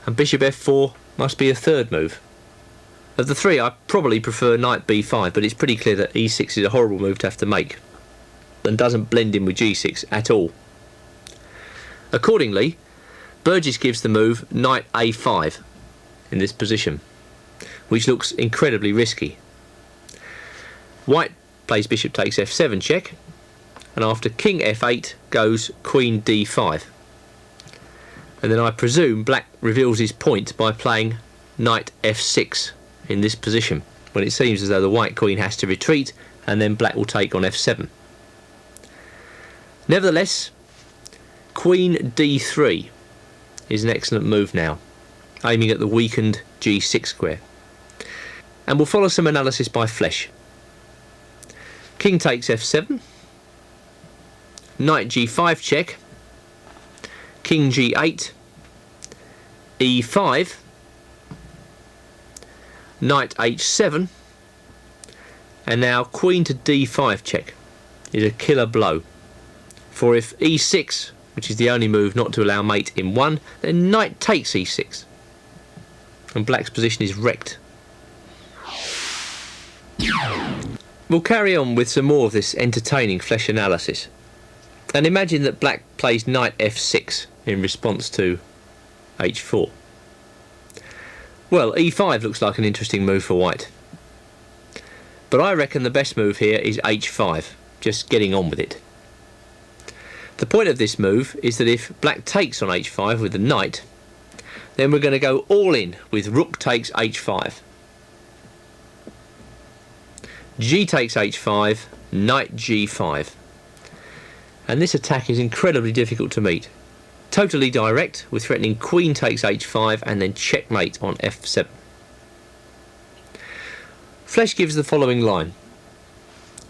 And bishop f4 must be a third move. Of the three, I probably prefer knight b5, but it's pretty clear that e6 is a horrible move to have to make and doesn't blend in with g6 at all. Accordingly, Burgess gives the move knight a5 in this position, which looks incredibly risky. White plays bishop takes f7 check, and after king f8 goes queen d5. And then I presume black reveals his point by playing knight f6 in this position, when it seems as though the white queen has to retreat and then black will take on f7. Nevertheless, queen d3 is an excellent move now, aiming at the weakened g6 square. And we'll follow some analysis by flesh. King takes f7, knight g5 check, king g8, e5, knight h7, and now queen to d5 check is a killer blow. For if e6, which is the only move not to allow mate in one, then knight takes e6, and black's position is wrecked. We'll carry on with some more of this entertaining flesh analysis, and imagine that black plays knight f6 in response to h4. Well, e5 looks like an interesting move for white, but I reckon the best move here is h5, just getting on with it. The point of this move is that if black takes on h5 with the knight, then we're going to go all in with rook takes h5. G takes h5, knight g5. And this attack is incredibly difficult to meet. Totally direct, with threatening queen takes h5 and then checkmate on f7. Flesh gives the following line.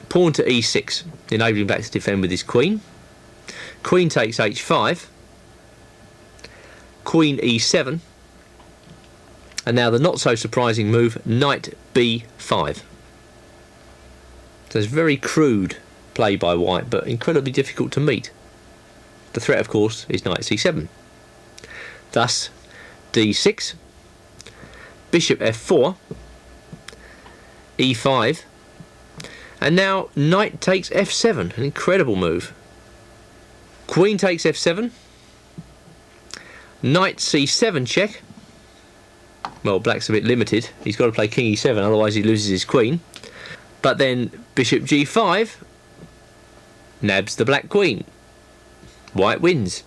Pawn to e6, enabling black to defend with his queen. Queen takes h5, queen e7, and now the not so surprising move, knight b5. So it's very crude play by white, but incredibly difficult to meet. The threat, of course, is knight c7. Thus, d6, bishop f4, e5, and now knight takes f7, an incredible move. Queen takes f7, knight c7 check. Well, black's a bit limited. He's got to play king e7, otherwise he loses his queen. But then bishop g5 nabs the black queen. White wins.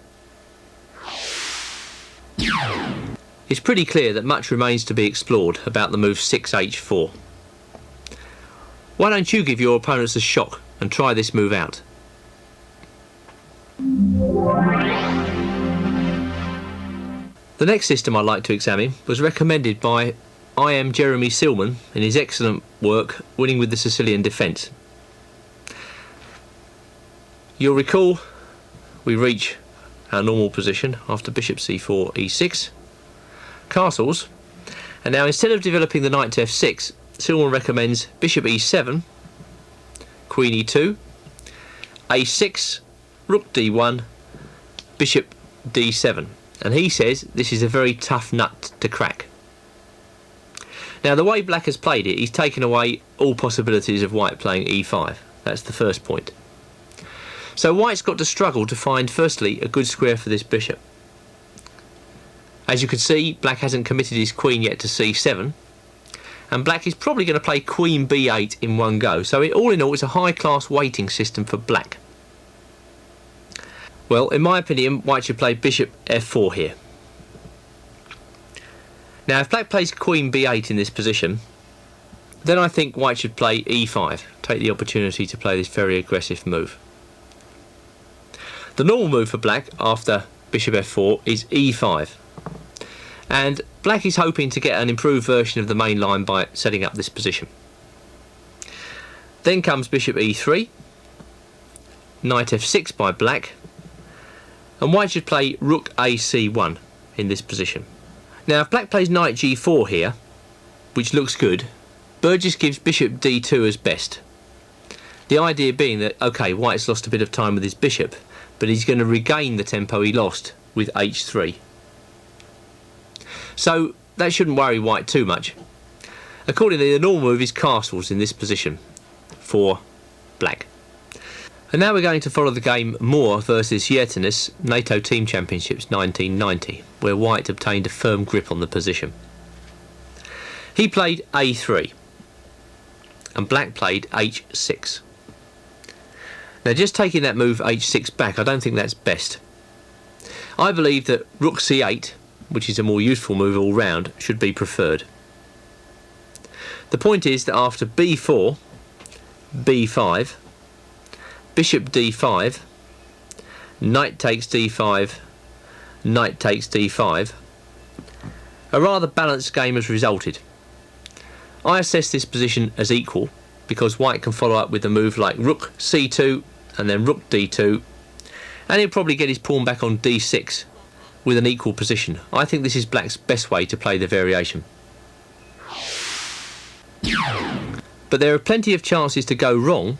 It's pretty clear that much remains to be explored about the move 6h4. Why don't you give your opponents a shock and try this move out? The next system I'd like to examine was recommended by Jeremy Silman in his excellent work Winning with the Sicilian Defence. You'll recall we reach our normal position after bishop c4, e6, castles, and now instead of developing the knight to f6, Silman recommends bishop e7, queen e2, a6, rook d1, bishop d7, and he says this is a very tough nut to crack. Now the way black has played it, he's taken away all possibilities of white playing e5. That's the first point. So white's got to struggle to find firstly a good square for this bishop. As you can see, black hasn't committed his queen yet to c7, and black is probably going to play queen b8 in one go. So all in all, it's a high class waiting system for black. Well, in my opinion, white should play bishop f4 here. Now if black plays queen b8 in this position, then I think white should play e5, take the opportunity to play this very aggressive move. The normal move for black after bishop f4 is e5, and black is hoping to get an improved version of the main line by setting up this position. Then comes bishop e3, knight f6 by black, and white should play rook ac1 in this position. Now if black plays knight g4 here, which looks good, Burgess gives bishop d2 as best. The idea being that, okay, white's lost a bit of time with his bishop, but he's going to regain the tempo he lost with h3. So that shouldn't worry white too much. Accordingly, the normal move is castles in this position for black. And now we're going to follow the game Morra versus Hiertinus NATO Team Championships 1990, where white obtained a firm grip on the position. He played a3 and black played h6. Now just taking that move h6 back, I don't think that's best. I believe that rook c8, which is a more useful move all round, should be preferred. The point is that after b4, b5, bishop d5, knight takes d5, knight takes d5, a rather balanced game has resulted. I assess this position as equal because white can follow up with a move like rook c2 and then rook d2, and he'll probably get his pawn back on d6 with an equal position. I think this is black's best way to play the variation. But there are plenty of chances to go wrong,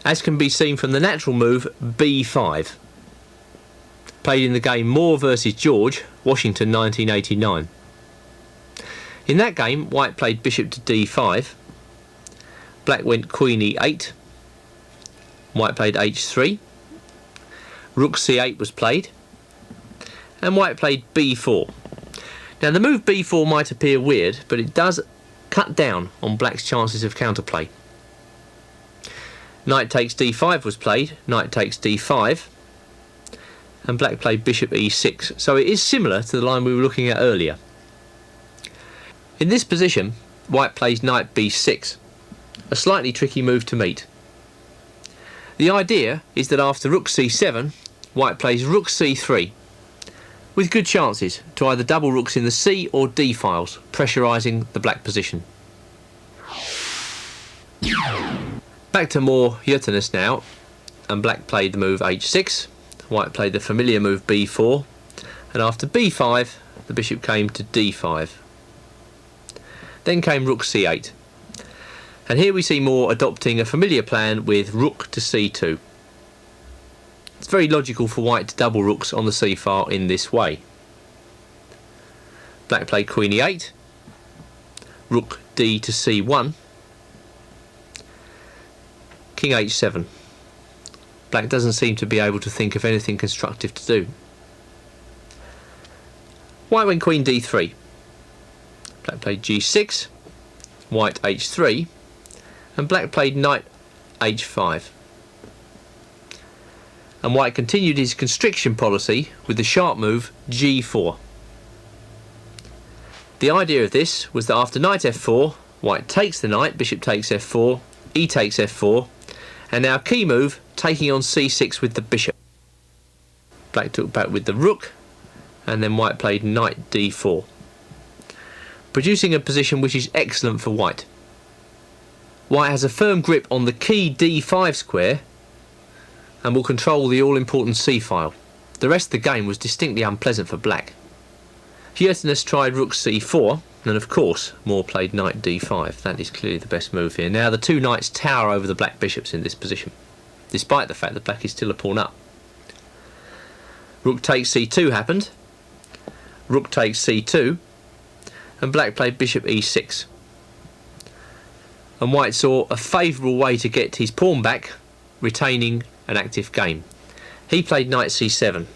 as can be seen from the natural move b5, played in the game Moore versus George, Washington 1989. In that game, white played bishop to d5, black went queen e8, white played h3, rook c8 was played, and white played b4. Now the move b4 might appear weird, but it does cut down on black's chances of counterplay. Knight takes d5 was played, knight takes d5, and black played bishop e6, so it is similar to the line we were looking at earlier. In this position, white plays knight b6, a slightly tricky move to meet. The idea is that after rook c7, white plays rook c3, with good chances to either double rooks in the c or d files, pressurising the black position. Back to more Hiertinus now, and black played the move h6, white played the familiar move b4, and after b5, the bishop came to d5. Then came rook c8. And here we see Moore adopting a familiar plan with rook to c2. It's very logical for white to double rooks on the c file in this way. Black played queen e8, rook d to c1, king h7. Black doesn't seem to be able to think of anything constructive to do. White went queen d3. Black played g6, white h3, and black played knight h5. and white continued his constriction policy with the sharp move g4. The idea of this was that after knight f4, white takes the knight, bishop takes f4, e takes f4, and now key move, taking on c6 with the bishop. Black took back with the rook, and then white played knight d4, producing a position which is excellent for white. White has a firm grip on the key d5 square and will control the all-important c-file. The rest of the game was distinctly unpleasant for black. Hiertinus tried rook c4, and of course Morra played knight d5. That is clearly the best move here. Now the two knights tower over the black bishops in this position, despite the fact that black is still a pawn up. Rook takes c2 happened, rook takes c2, and black played bishop e6. And white saw a favourable way to get his pawn back, retaining an active game. He played knight c7.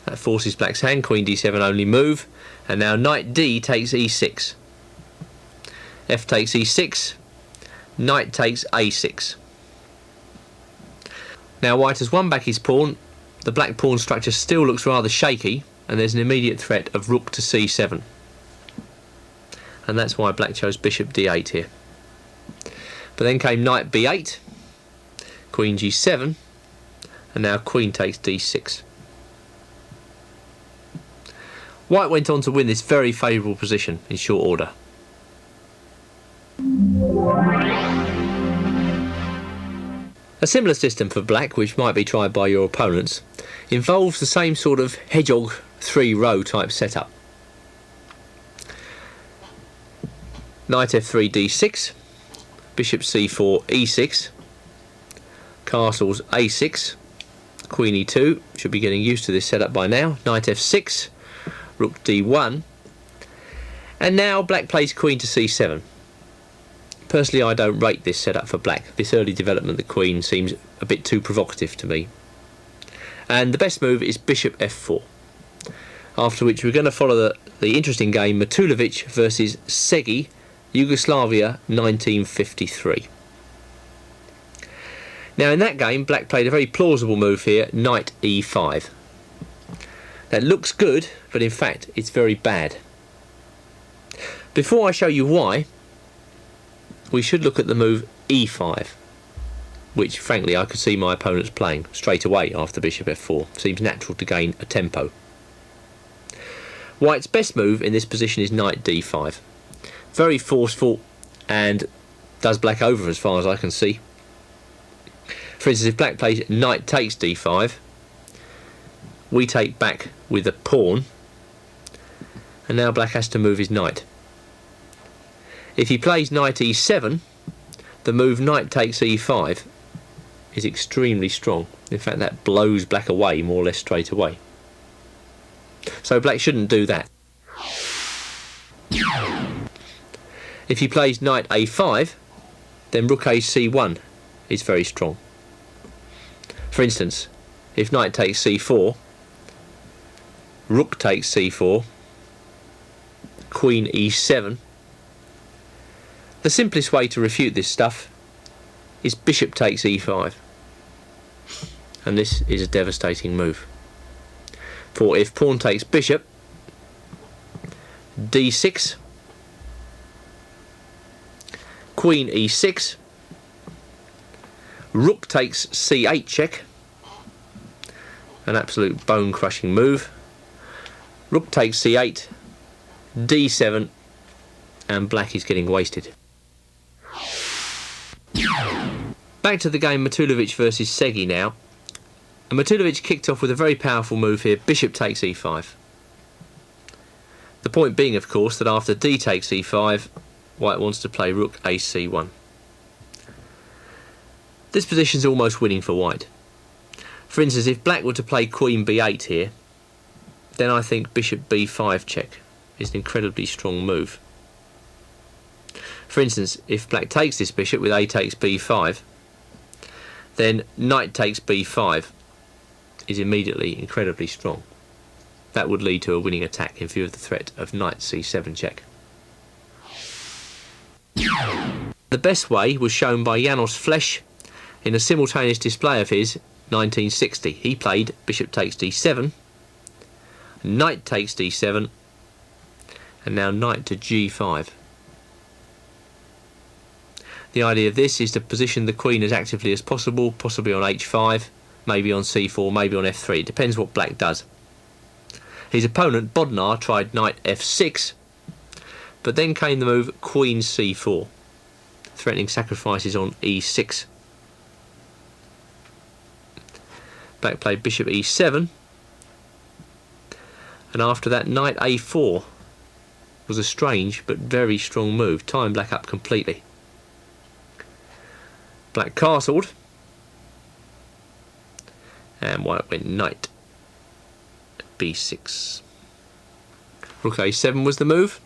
That forces black's hand, queen d7 only move, and now knight d takes e6. F takes e6, knight takes a6. Now white has won back his pawn. The black pawn structure still looks rather shaky, and there's an immediate threat of rook to c7. And that's why black chose bishop d8 here. But then came knight b8, queen g7, and now queen takes d6. White went on to win this very favourable position in short order. A similar system for black, which might be tried by your opponents, involves the same sort of hedgehog 3-row type setup. Knight f3 d6, bishop c4 e6, castles a6, queen e2, should be getting used to this setup by now, knight f6, rook d1, and now black plays queen to c7. Personally, I don't rate this setup for black. This early development of the queen seems a bit too provocative to me. And the best move is bishop f4, after which we're going to follow the interesting game Matulovic versus Segi, Yugoslavia 1953. Now in that game black played a very plausible move here, knight e5. That looks good, but in fact it's very bad. Before I show you why, we should look at the move e5, which frankly I could see my opponents playing straight away after bishop f4. Seems natural to gain a tempo. White's best move in this position is knight d5. Very forceful and does black over as far as I can see. For instance, if black plays knight takes d5, we take back with a pawn, and now black has to move his knight. If he plays knight e7, the move knight takes e5 is extremely strong. In fact, that blows black away more or less straight away. So black shouldn't do that. If he plays knight a5, then rook a c1 is very strong. For instance, if knight takes c4, rook takes c4, queen e7. The simplest way to refute this stuff is bishop takes e5, and this is a devastating move. For if pawn takes bishop, d6, queen e6, rook takes c8 check, an absolute bone crushing move, rook takes c8, d7, and black is getting wasted. Back to the game Matulovic versus Segi now. And Matulovic kicked off with a very powerful move here, bishop takes e5. The point being, of course, that after d takes e5, white wants to play rook a c1. This position is almost winning for white. For instance, if black were to play queen b8 here, then I think bishop b5 check is an incredibly strong move. For instance, if black takes this bishop with a takes b5, then knight takes b5 is immediately incredibly strong. That would lead to a winning attack in view of the threat of knight c7 check. The best way was shown by Janos Flesch in a simultaneous display of his 1960. He played bishop takes d7, knight takes d7, and now knight to g5. The idea of this is to position the queen as actively as possible, possibly on h5, maybe on c4, maybe on f3. It depends what black does. His opponent, Bodnar, tried knight f6, but then came the move queen c4, threatening sacrifices on e6. Black played bishop e7, and after that knight a4 was a strange but very strong move, tying black up completely. Black castled, and white went knight b6. Rook a7 was the move,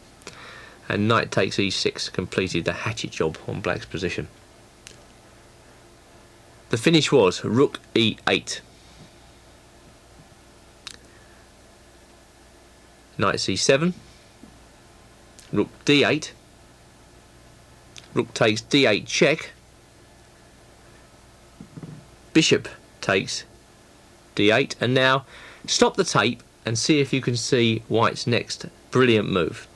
and knight takes e6 completed the hatchet job on black's position. The finish was rook e8, knight c7, rook d8, rook takes d8 check, bishop takes d8, and now stop the tape and see if you can see white's next brilliant move.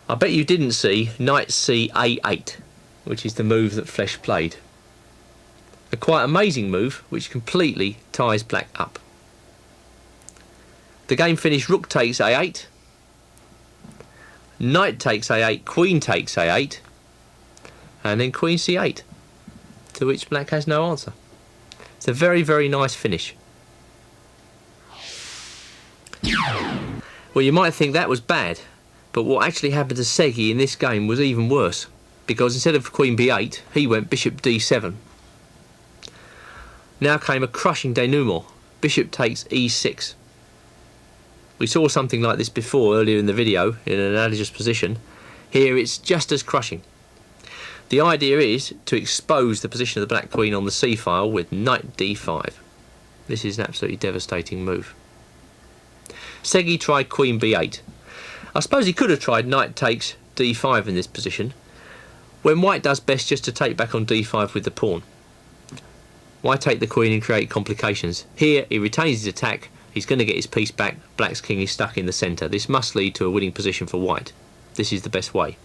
I bet you didn't see knight c a8, which is the move that Flesch played. A quite amazing move which completely ties black up. The game finished rook takes a8, knight takes a8, queen takes a8, and then queen c8, to which black has no answer. It's a very, very nice finish. Well, you might think that was bad, but what actually happened to Segi in this game was even worse, because instead of queen b8, he went bishop d7. Now came a crushing denouement. Bishop takes e6. We saw something like this before earlier in the video in an analogous position. Here it's just as crushing. The idea is to expose the position of the black queen on the c-file with knight d5. This is an absolutely devastating move. Segi tried queen b8. I suppose he could have tried knight takes d5 in this position, when white does best just to take back on d5 with the pawn. Why take the queen and create complications? Here he retains his attack, he's going to get his piece back, black's king is stuck in the centre. This must lead to a winning position for white. This is the best way.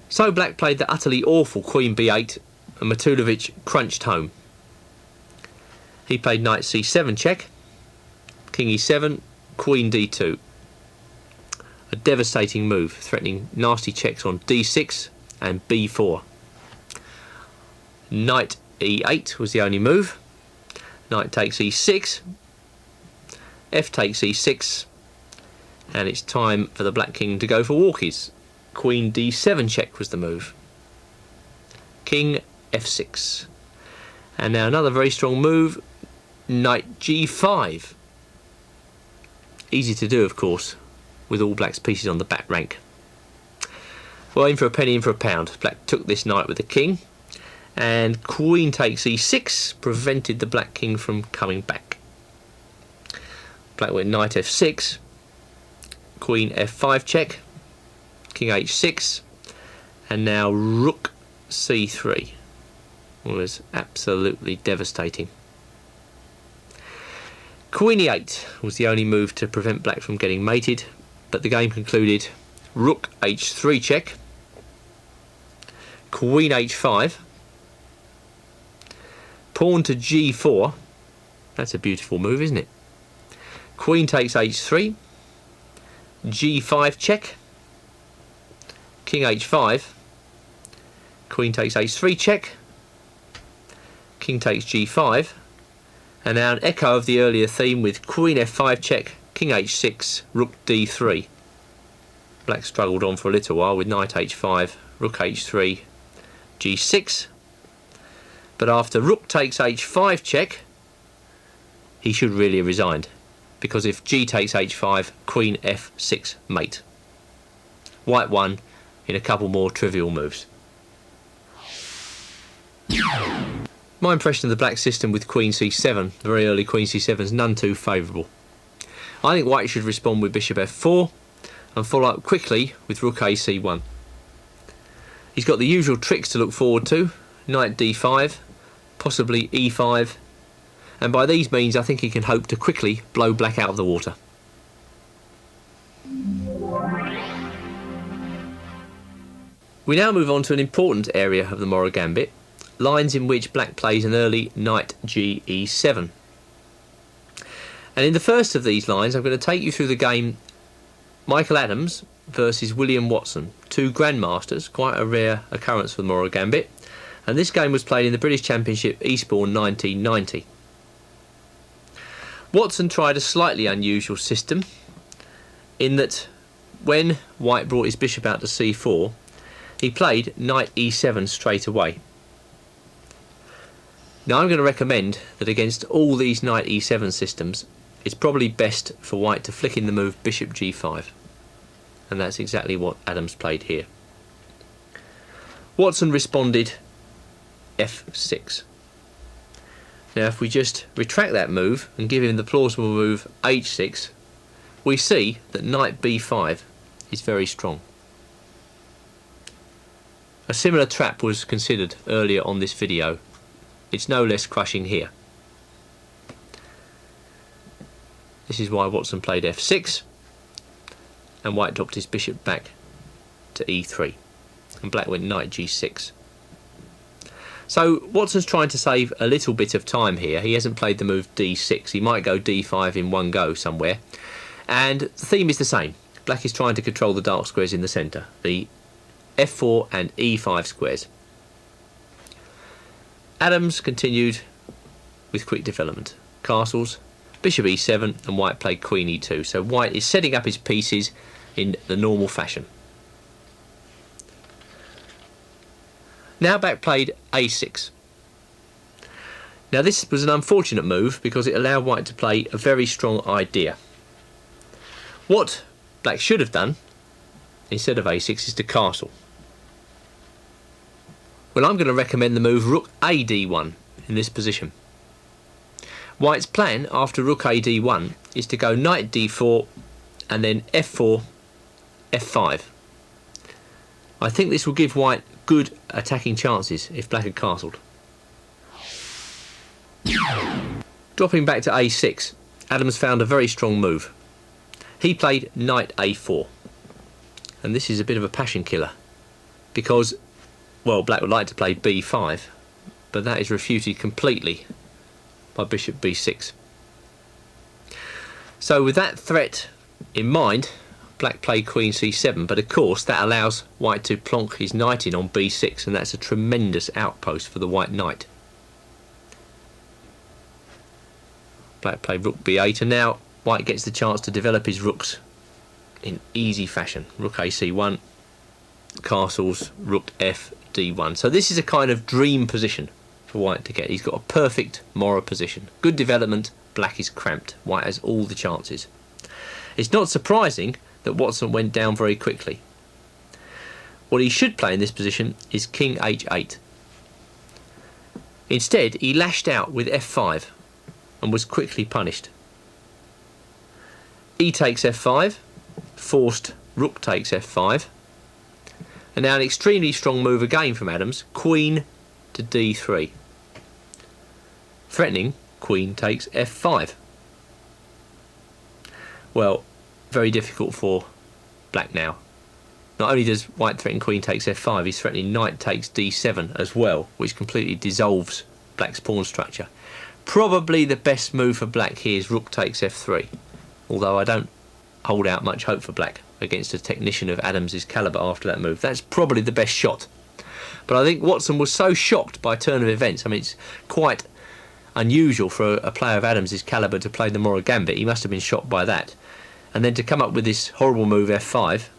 So black played the utterly awful queen b8, and Matulovic crunched home. He played knight c7 check, king e7, queen d2. A devastating move, threatening nasty checks on d6 and b4. Knight e8 was the only move. Knight takes e6, f takes e6, and it's time for the black king to go for walkies. Queen d7 check was the move. King f6. And now another very strong move, knight g5. Easy to do, of course, with all black's pieces on the back rank. Well, in for a penny, in for a pound. Black took this knight with the king, and queen takes e6 prevented the black king from coming back. Black went knight f6, queen f5 check, king h6, and now rook c3. It was absolutely devastating. Queen e8 was the only move to prevent black from getting mated, but the game concluded rook h3 check, queen h5, pawn to g4. That's a beautiful move, isn't it? Queen takes h3, g5 check, king h5, queen takes h3 check, king takes g5, and now an echo of the earlier theme with queen f5 check, king h6, rook d3. Black struggled on for a little while with knight h5, rook h3, g6, but after rook takes h5 check, he should really have resigned, because if g takes h5, queen f6 mate. White won in a couple more trivial moves. My impression of the black system with queen c7, the very early queen c7, is none too favourable. I think white should respond with bishop f4 and follow up quickly with rook a c1. He's got the usual tricks to look forward to. Knight d5, possibly e5, and by these means I think he can hope to quickly blow black out of the water. We now move on to an important area of the Morra Gambit, lines in which black plays an early knight ge7. And in the first of these lines I'm going to take you through the game Michael Adams versus William Watson, two grandmasters, quite a rare occurrence for the Morra Gambit, and this game was played in the British Championship Eastbourne 1990. Watson tried a slightly unusual system in that when white brought his bishop out to c4, he played knight e7 straight away. Now I'm going to recommend that against all these knight e7 systems, it's probably best for white to flick in the move bishop g5, and that's exactly what Adams played here. Watson responded f6. Now if we just retract that move and give him the plausible move h6, we see that knight b5 is very strong. A similar trap was considered earlier on this video. It's no less crushing here. This is why Watson played f6 and white dropped his bishop back to e3 and black went knight g6. So Watson's trying to save a little bit of time here. He hasn't played the move d6. He might go d5 in one go somewhere, and the theme is the same. Black is trying to control the dark squares in the centre, the f4 and e5 squares. Adams continued with quick development. Castles, bishop e7, and white played queen e2. So white is setting up his pieces in the normal fashion. Now black played a6. Now this was an unfortunate move because it allowed white to play a very strong idea. What black should have done instead of a6 is to castle. Well, I'm going to recommend the move rook a d1 in this position. White's plan after rook a d1 is to go knight d4 and then f4, f5. I think this will give white good attacking chances if black had castled. Dropping back to a6, Adams found a very strong move. He played knight a4, and this is a bit of a passion killer because, well, black would like to play b5, but that is refuted completely by bishop b6. So with that threat in mind, black played queen c7, but of course that allows white to plonk his knight in on b6, and that's a tremendous outpost for the white knight. Black played rook b8, and now white gets the chance to develop his rooks in easy fashion. Rook a c1, castles, rook f d1. So this is a kind of dream position for white to get. He's got a perfect Morra position. Good development, black is cramped. White has all the chances. It's not surprising that Watson went down very quickly. What he should play in this position is king h8. Instead, he lashed out with f5 and was quickly punished. E takes f5, forced rook takes f5, and now an extremely strong move again from Adams, queen to d3, threatening queen takes f5. Well, very difficult for black now. Not only does white threaten queen takes f5, he's threatening knight takes d7 as well, which completely dissolves black's pawn structure. Probably the best move for black here is rook takes f3, although I don't hold out much hope for black against a technician of Adams's calibre after that move. That's probably the best shot. But I think Watson was so shocked by a turn of events. I mean, it's quite unusual for a player of Adams's calibre to play the Morra Gambit. He must have been shocked by that. And then to come up with this horrible move f5,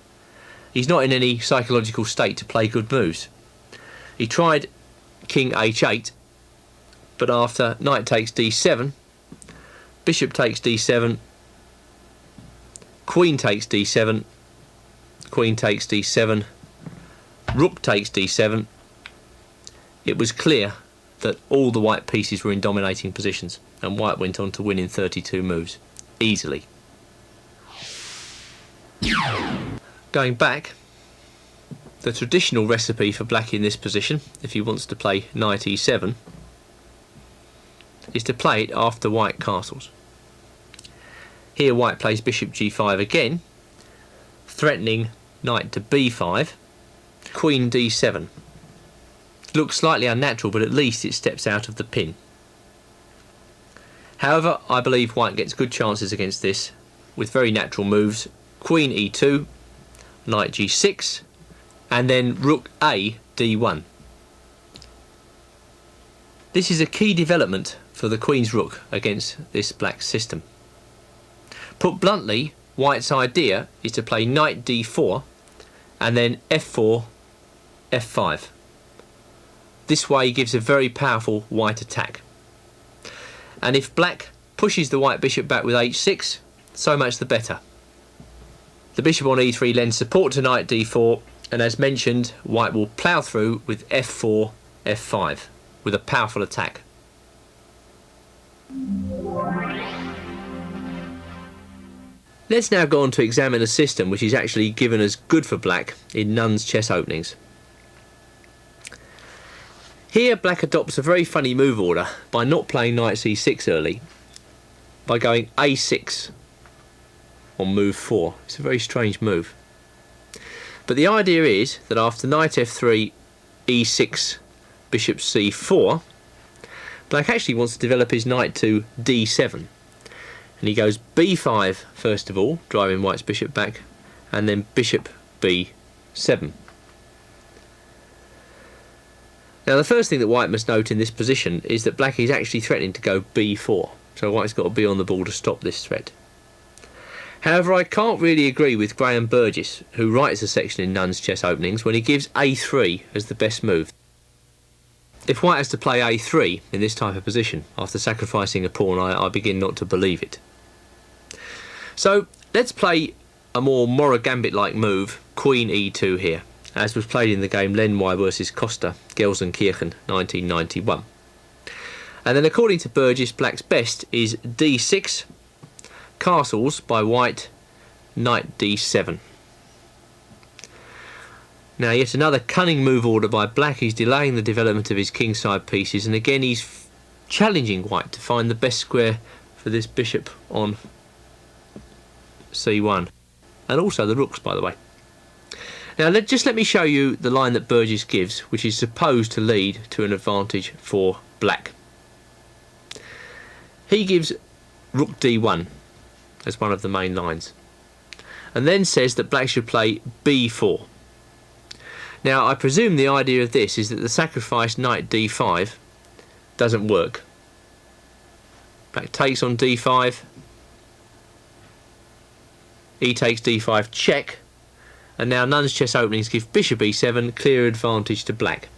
he's not in any psychological state to play good moves. He tried king h8, but after knight takes d7, bishop takes d7, queen takes d7, queen takes d7, rook takes d7, it was clear that all the white pieces were in dominating positions, and white went on to win in 32 moves, easily. Going back, The traditional recipe for black in this position, if he wants to play knight e7, is to play it after white castles. Here white plays bishop g5 again, threatening knight to b5, queen d7. Looks slightly unnatural, but at least it steps out of the pin. However, I believe white gets good chances against this with very natural moves: queen e2, knight g6, and then rook a d1. This is a key development for the queen's rook against this black system. Put bluntly, white's idea is to play knight d4 and then f4, f5. This way gives a very powerful white attack. And if black pushes the white bishop back with h6, so much the better. The bishop on e3 lends support to knight d4, and as mentioned, white will plough through with f4, f5 with a powerful attack. Let's now go on to examine a system which is actually given as good for black in Nunn's chess openings. Here black adopts a very funny move order by not playing knight c6 early, by going a6 on move 4. It's a very strange move. But the idea is that after knight f3, e6, bishop c4, black actually wants to develop his knight to d7. And he goes b5 first of all, driving white's bishop back, and then bishop b7. Now the first thing that white must note in this position is that black is actually threatening to go b4, so white's got to be on the ball to stop this threat. However, I can't really agree with Graham Burgess, who writes a section in Nunn's chess openings, when he gives a3 as the best move. If white has to play a3 in this type of position after sacrificing a pawn, I begin not to believe it. So let's play a more Morra Gambit like move, queen e2 here, as was played in the game Lenoir vs Costa, Gelsenkirchen 1991. And then according to Burgess, black's best is d6, castles by white, knight d7. Now yet another cunning move order by black. He's delaying the development of his kingside pieces, and again he's challenging white to find the best square for this bishop on c1, and also the rooks, by the way. Now let me show you the line that Burgess gives, which is supposed to lead to an advantage for black. He gives rook d1 as one of the main lines, and then says that black should play b4. Now I presume the idea of this is that the sacrificed knight d5 doesn't work. Black takes on d5, he takes d5 check, and now Nunn's chess openings give bishop e7 clear advantage to black.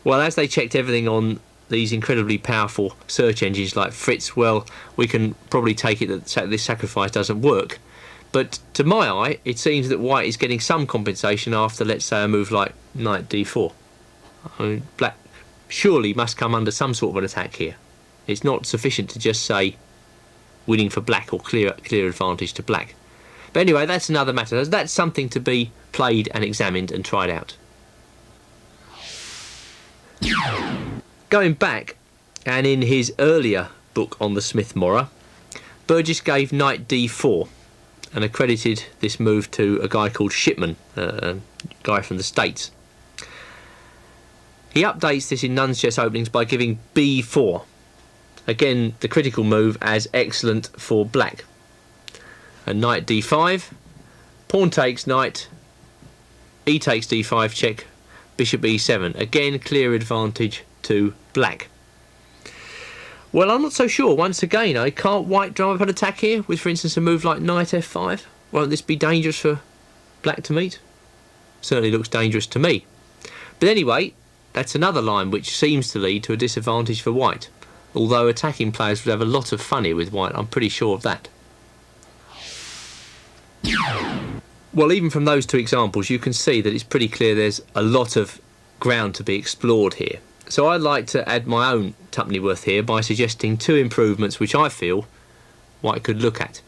Well, as they checked everything on these incredibly powerful search engines like Fritz, well, we can probably take it that this sacrifice doesn't work. But to my eye, it seems that white is getting some compensation after, let's say, a move like knight d4. I mean, black surely must come under some sort of an attack here. It's not sufficient to just say winning for black or clear advantage to black. But anyway, that's another matter. That's something to be played and examined and tried out. Going back, and in his earlier book on the Smith-Morra, Burgess gave knight d4 and accredited this move to a guy called Shipman, a guy from the States. He updates this in Nunn's chess openings by giving b4. Again, the critical move as excellent for black. And knight d5, pawn takes knight, e takes d5 check, bishop e7. Again, clear advantage to black. Well, I'm not so sure. Once again, can't white drum up an attack here with, for instance, a move like knight f5? Won't this be dangerous for black to meet? Certainly looks dangerous to me. But anyway, that's another line which seems to lead to a disadvantage for white. Although attacking players would have a lot of fun here with white, I'm pretty sure of that. Well, even from those two examples, you can see that it's pretty clear there's a lot of ground to be explored here. So I'd like to add my own tuppeny worth here by suggesting two improvements which I feel white could look at.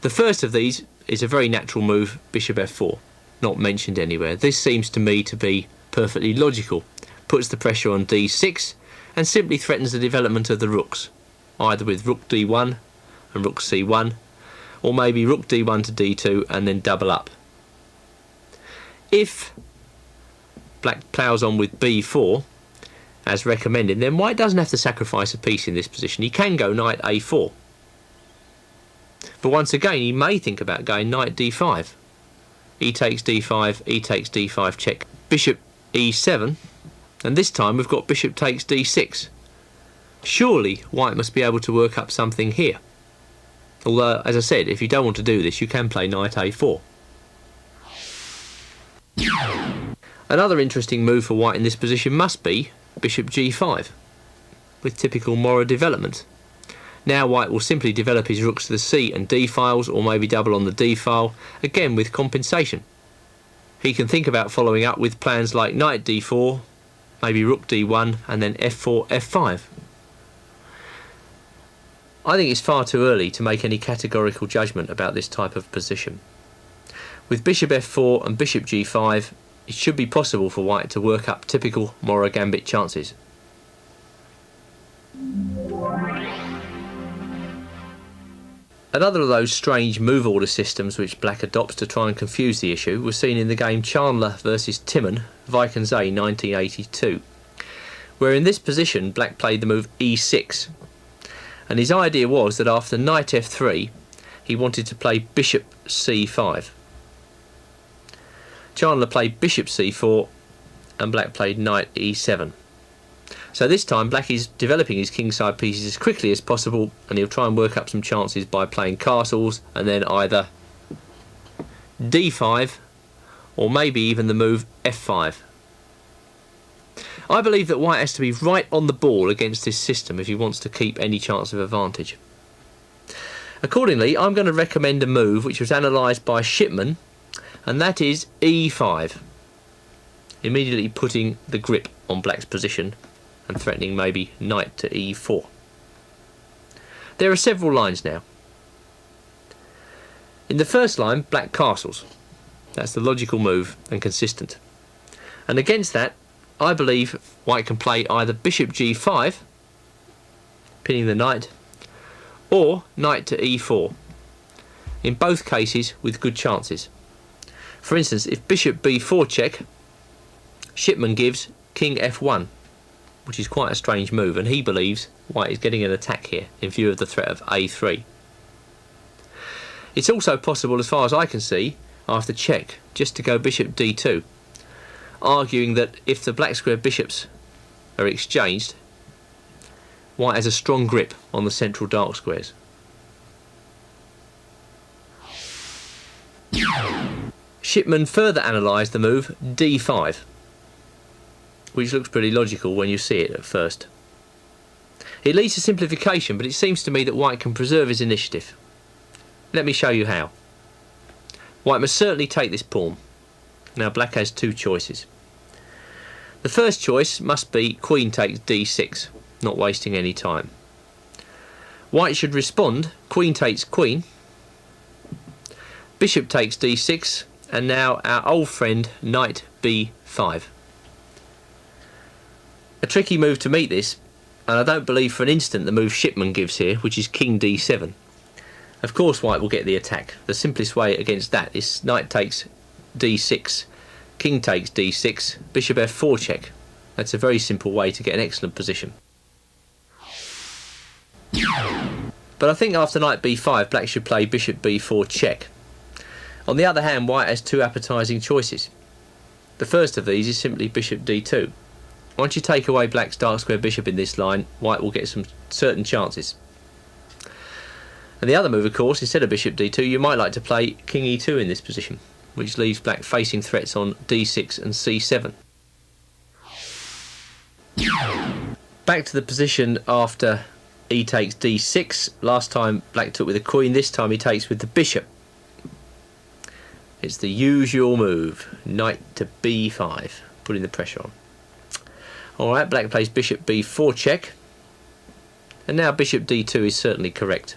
The first of these is a very natural move, bishop f4. not mentioned anywhere. This seems to me to be perfectly logical. Puts the pressure on d6 and simply threatens the development of the rooks, either with rook d1 and rook c1, or maybe rook d1 to d2 and then double up. If black ploughs on with b4 as recommended, then white doesn't have to sacrifice a piece in this position. He can go knight a4, but once again he may think about going knight d5. E takes d5, e takes d5 check, bishop e7, and this time we've got bishop takes d6. Surely white must be able to work up something here. Although, as I said, if you don't want to do this, you can play knight a4. Another interesting move for white in this position must be bishop g5, with typical Morra development. Now white will simply develop his rooks to the c and d files, or maybe double on the d file, again with compensation. He can think about following up with plans like knight d4, maybe rook d1, and then f4, f5. I think it's far too early to make any categorical judgment about this type of position. With bishop f4 and bishop g5, it should be possible for white to work up typical Morra Gambit chances. Another of those strange move order systems which black adopts to try and confuse the issue was seen in the game Chandler vs Timon, Vikings A 1982, where in this position black played the move e6, and his idea was that after knight f3 he wanted to play bishop c5. Chandler played bishop c4 and black played knight e7. So this time black is developing his kingside pieces as quickly as possible, and he'll try and work up some chances by playing castles and then either d5 or maybe even the move f5. I believe that white has to be right on the ball against this system if he wants to keep any chance of advantage. Accordingly, I'm going to recommend a move which was analysed by Shipman, and that is e5, immediately putting the grip on black's position and threatening maybe knight to e4. There are several lines now. In the first line, black castles. That's the logical move and consistent. And against that, I believe white can play either bishop g5, pinning the knight, or knight to e4, in both cases with good chances. For instance, if bishop b4 check, Shipman gives king f1, which is quite a strange move, and he believes white is getting an attack here in view of the threat of a3. It's also possible, as far as I can see, after check, just to go bishop d2, arguing that if the black square bishops are exchanged, white has a strong grip on the central dark squares. Shipman further analysed the move d5, which looks pretty logical when you see it at first. It leads to simplification, but it seems to me that white can preserve his initiative. Let me show you how. White must certainly take this pawn. Now black has two choices. The first choice must be queen takes d6, not wasting any time. White should respond queen takes queen, bishop takes d6, and now our old friend knight b5. A tricky move to meet this, and I don't believe for an instant the move Shipman gives here, which is king d7. Of course white will get the attack. The simplest way against that is knight takes d6, king takes d6, bishop f4 check. That's a very simple way to get an excellent position. But I think after knight b5 black should play bishop b4 check. On the other hand, white has two appetising choices. The first of these is simply bishop d2. Once you take away black's dark square bishop in this line, white will get some certain chances. And the other move, of course, instead of bishop d2, you might like to play king e2 in this position, which leaves black facing threats on d6 and c7. Back to the position after e takes d6. Last time black took with a queen, this time he takes with the bishop. It's the usual move, knight to b5, putting the pressure on. Alright, black plays bishop b4 check, and now bishop d2 is certainly correct.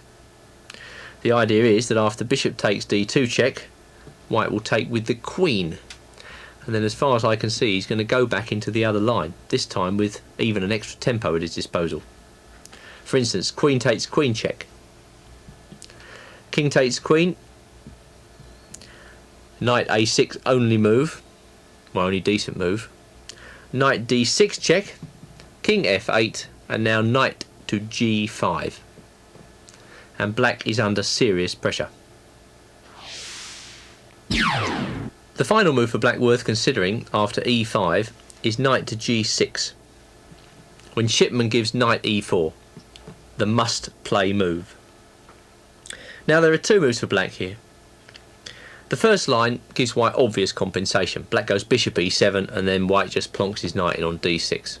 The idea is that after bishop takes d2 check, white will take with the queen. And then as far as I can see, he's going to go back into the other line, this time with even an extra tempo at his disposal. For instance, queen takes queen check. King takes queen. Knight a6 only move. My only decent move. Knight d6 check. King f8. And now knight to g5. And black is under serious pressure. The final move for black worth considering after e5 is knight to g6. When Shipman gives knight e4, the must-play move. Now there are two moves for black here. The first line gives white obvious compensation. Black goes bishop e7 and then white just plonks his knight in on d6.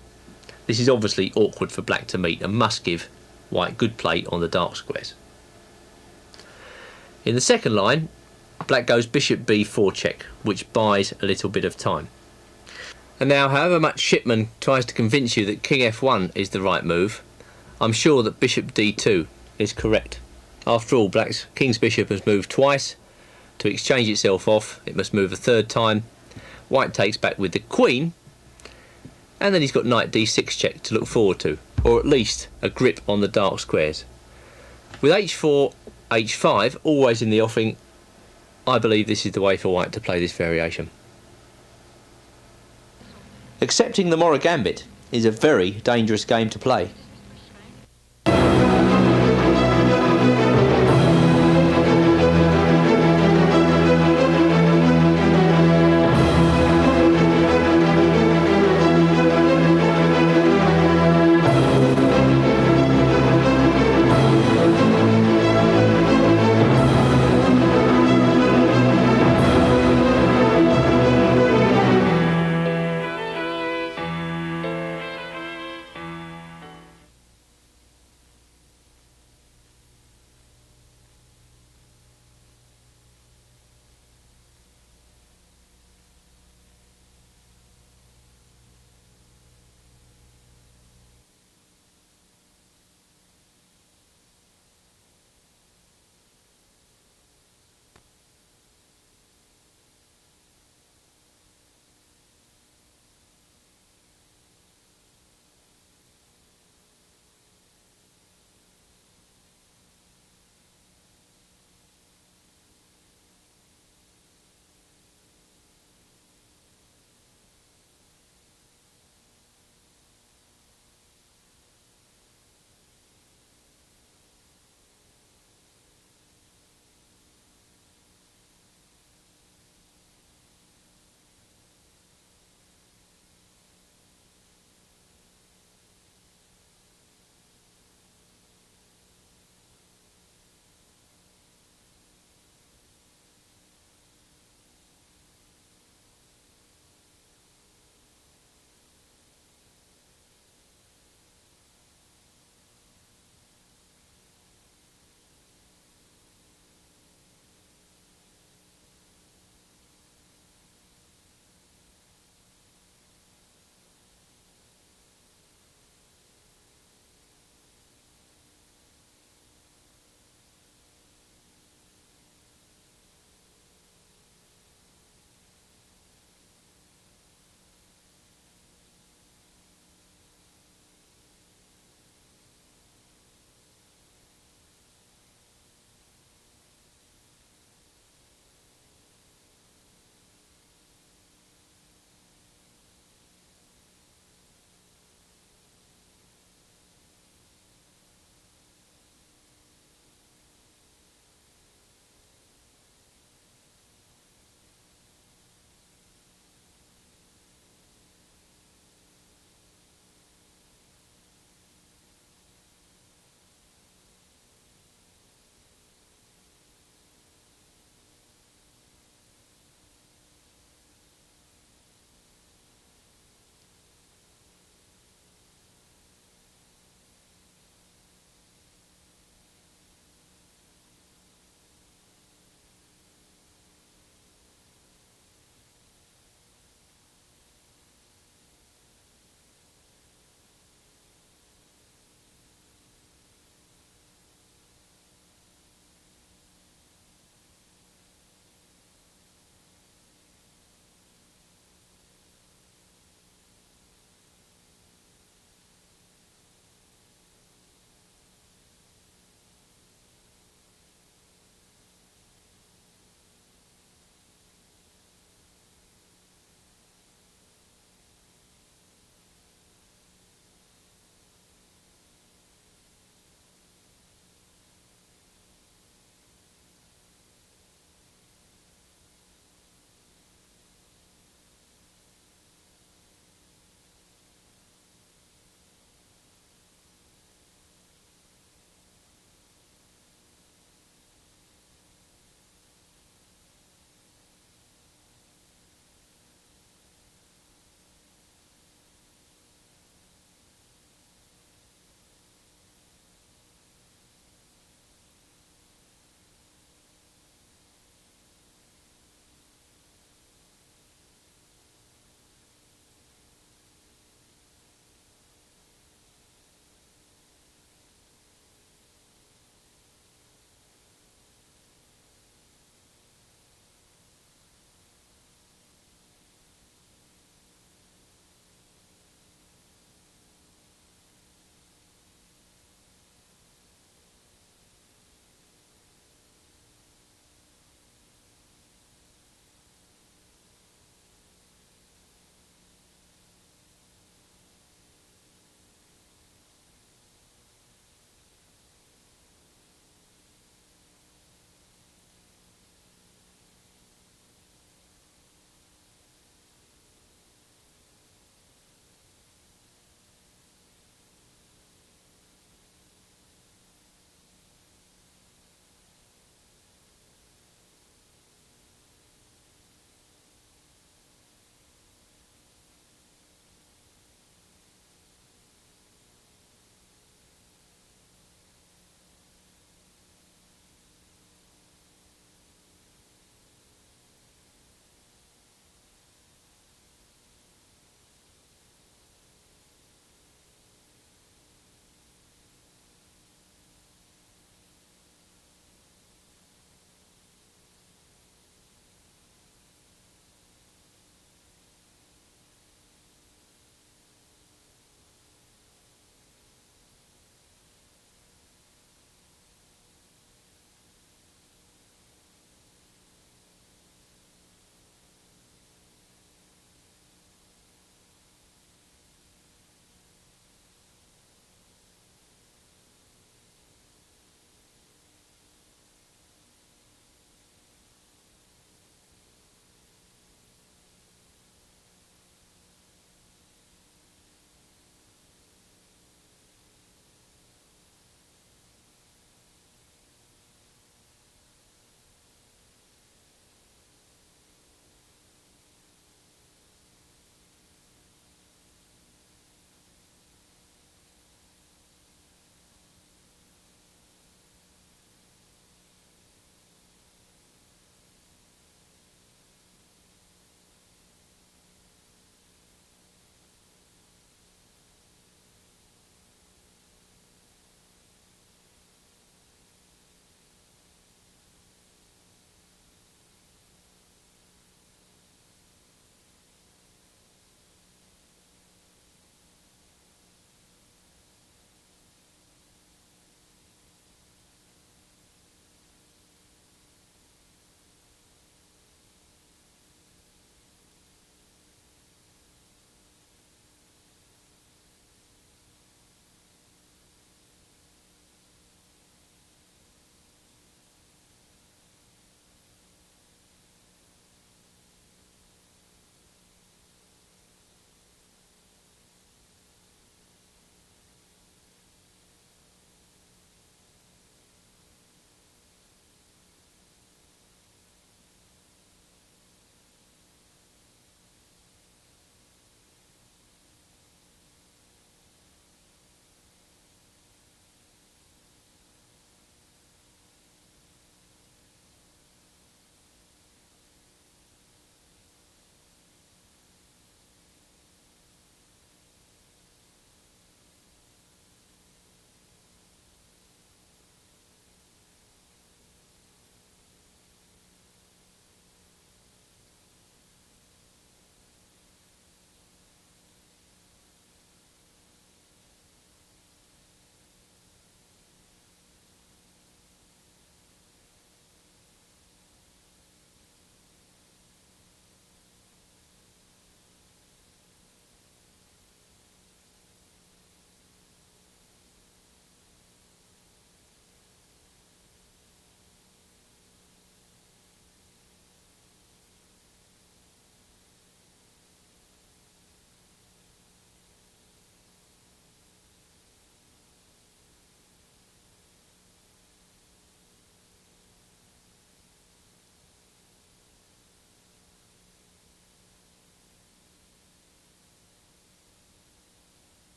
This is obviously awkward for black to meet and must give white good play on the dark squares. In the second line, black goes bishop b4 check, which buys a little bit of time. And now, however much Shipman tries to convince you that king f1 is the right move, I'm sure that bishop d2 is correct. After all, black's king's bishop has moved twice. To exchange itself off, it must move a third time. White takes back with the queen, and then he's got knight d6 check to look forward to, or at least a grip on the dark squares. With h4, h5 always in the offing, I believe this is the way for white to play this variation. Accepting the Morra Gambit is a very dangerous game to play.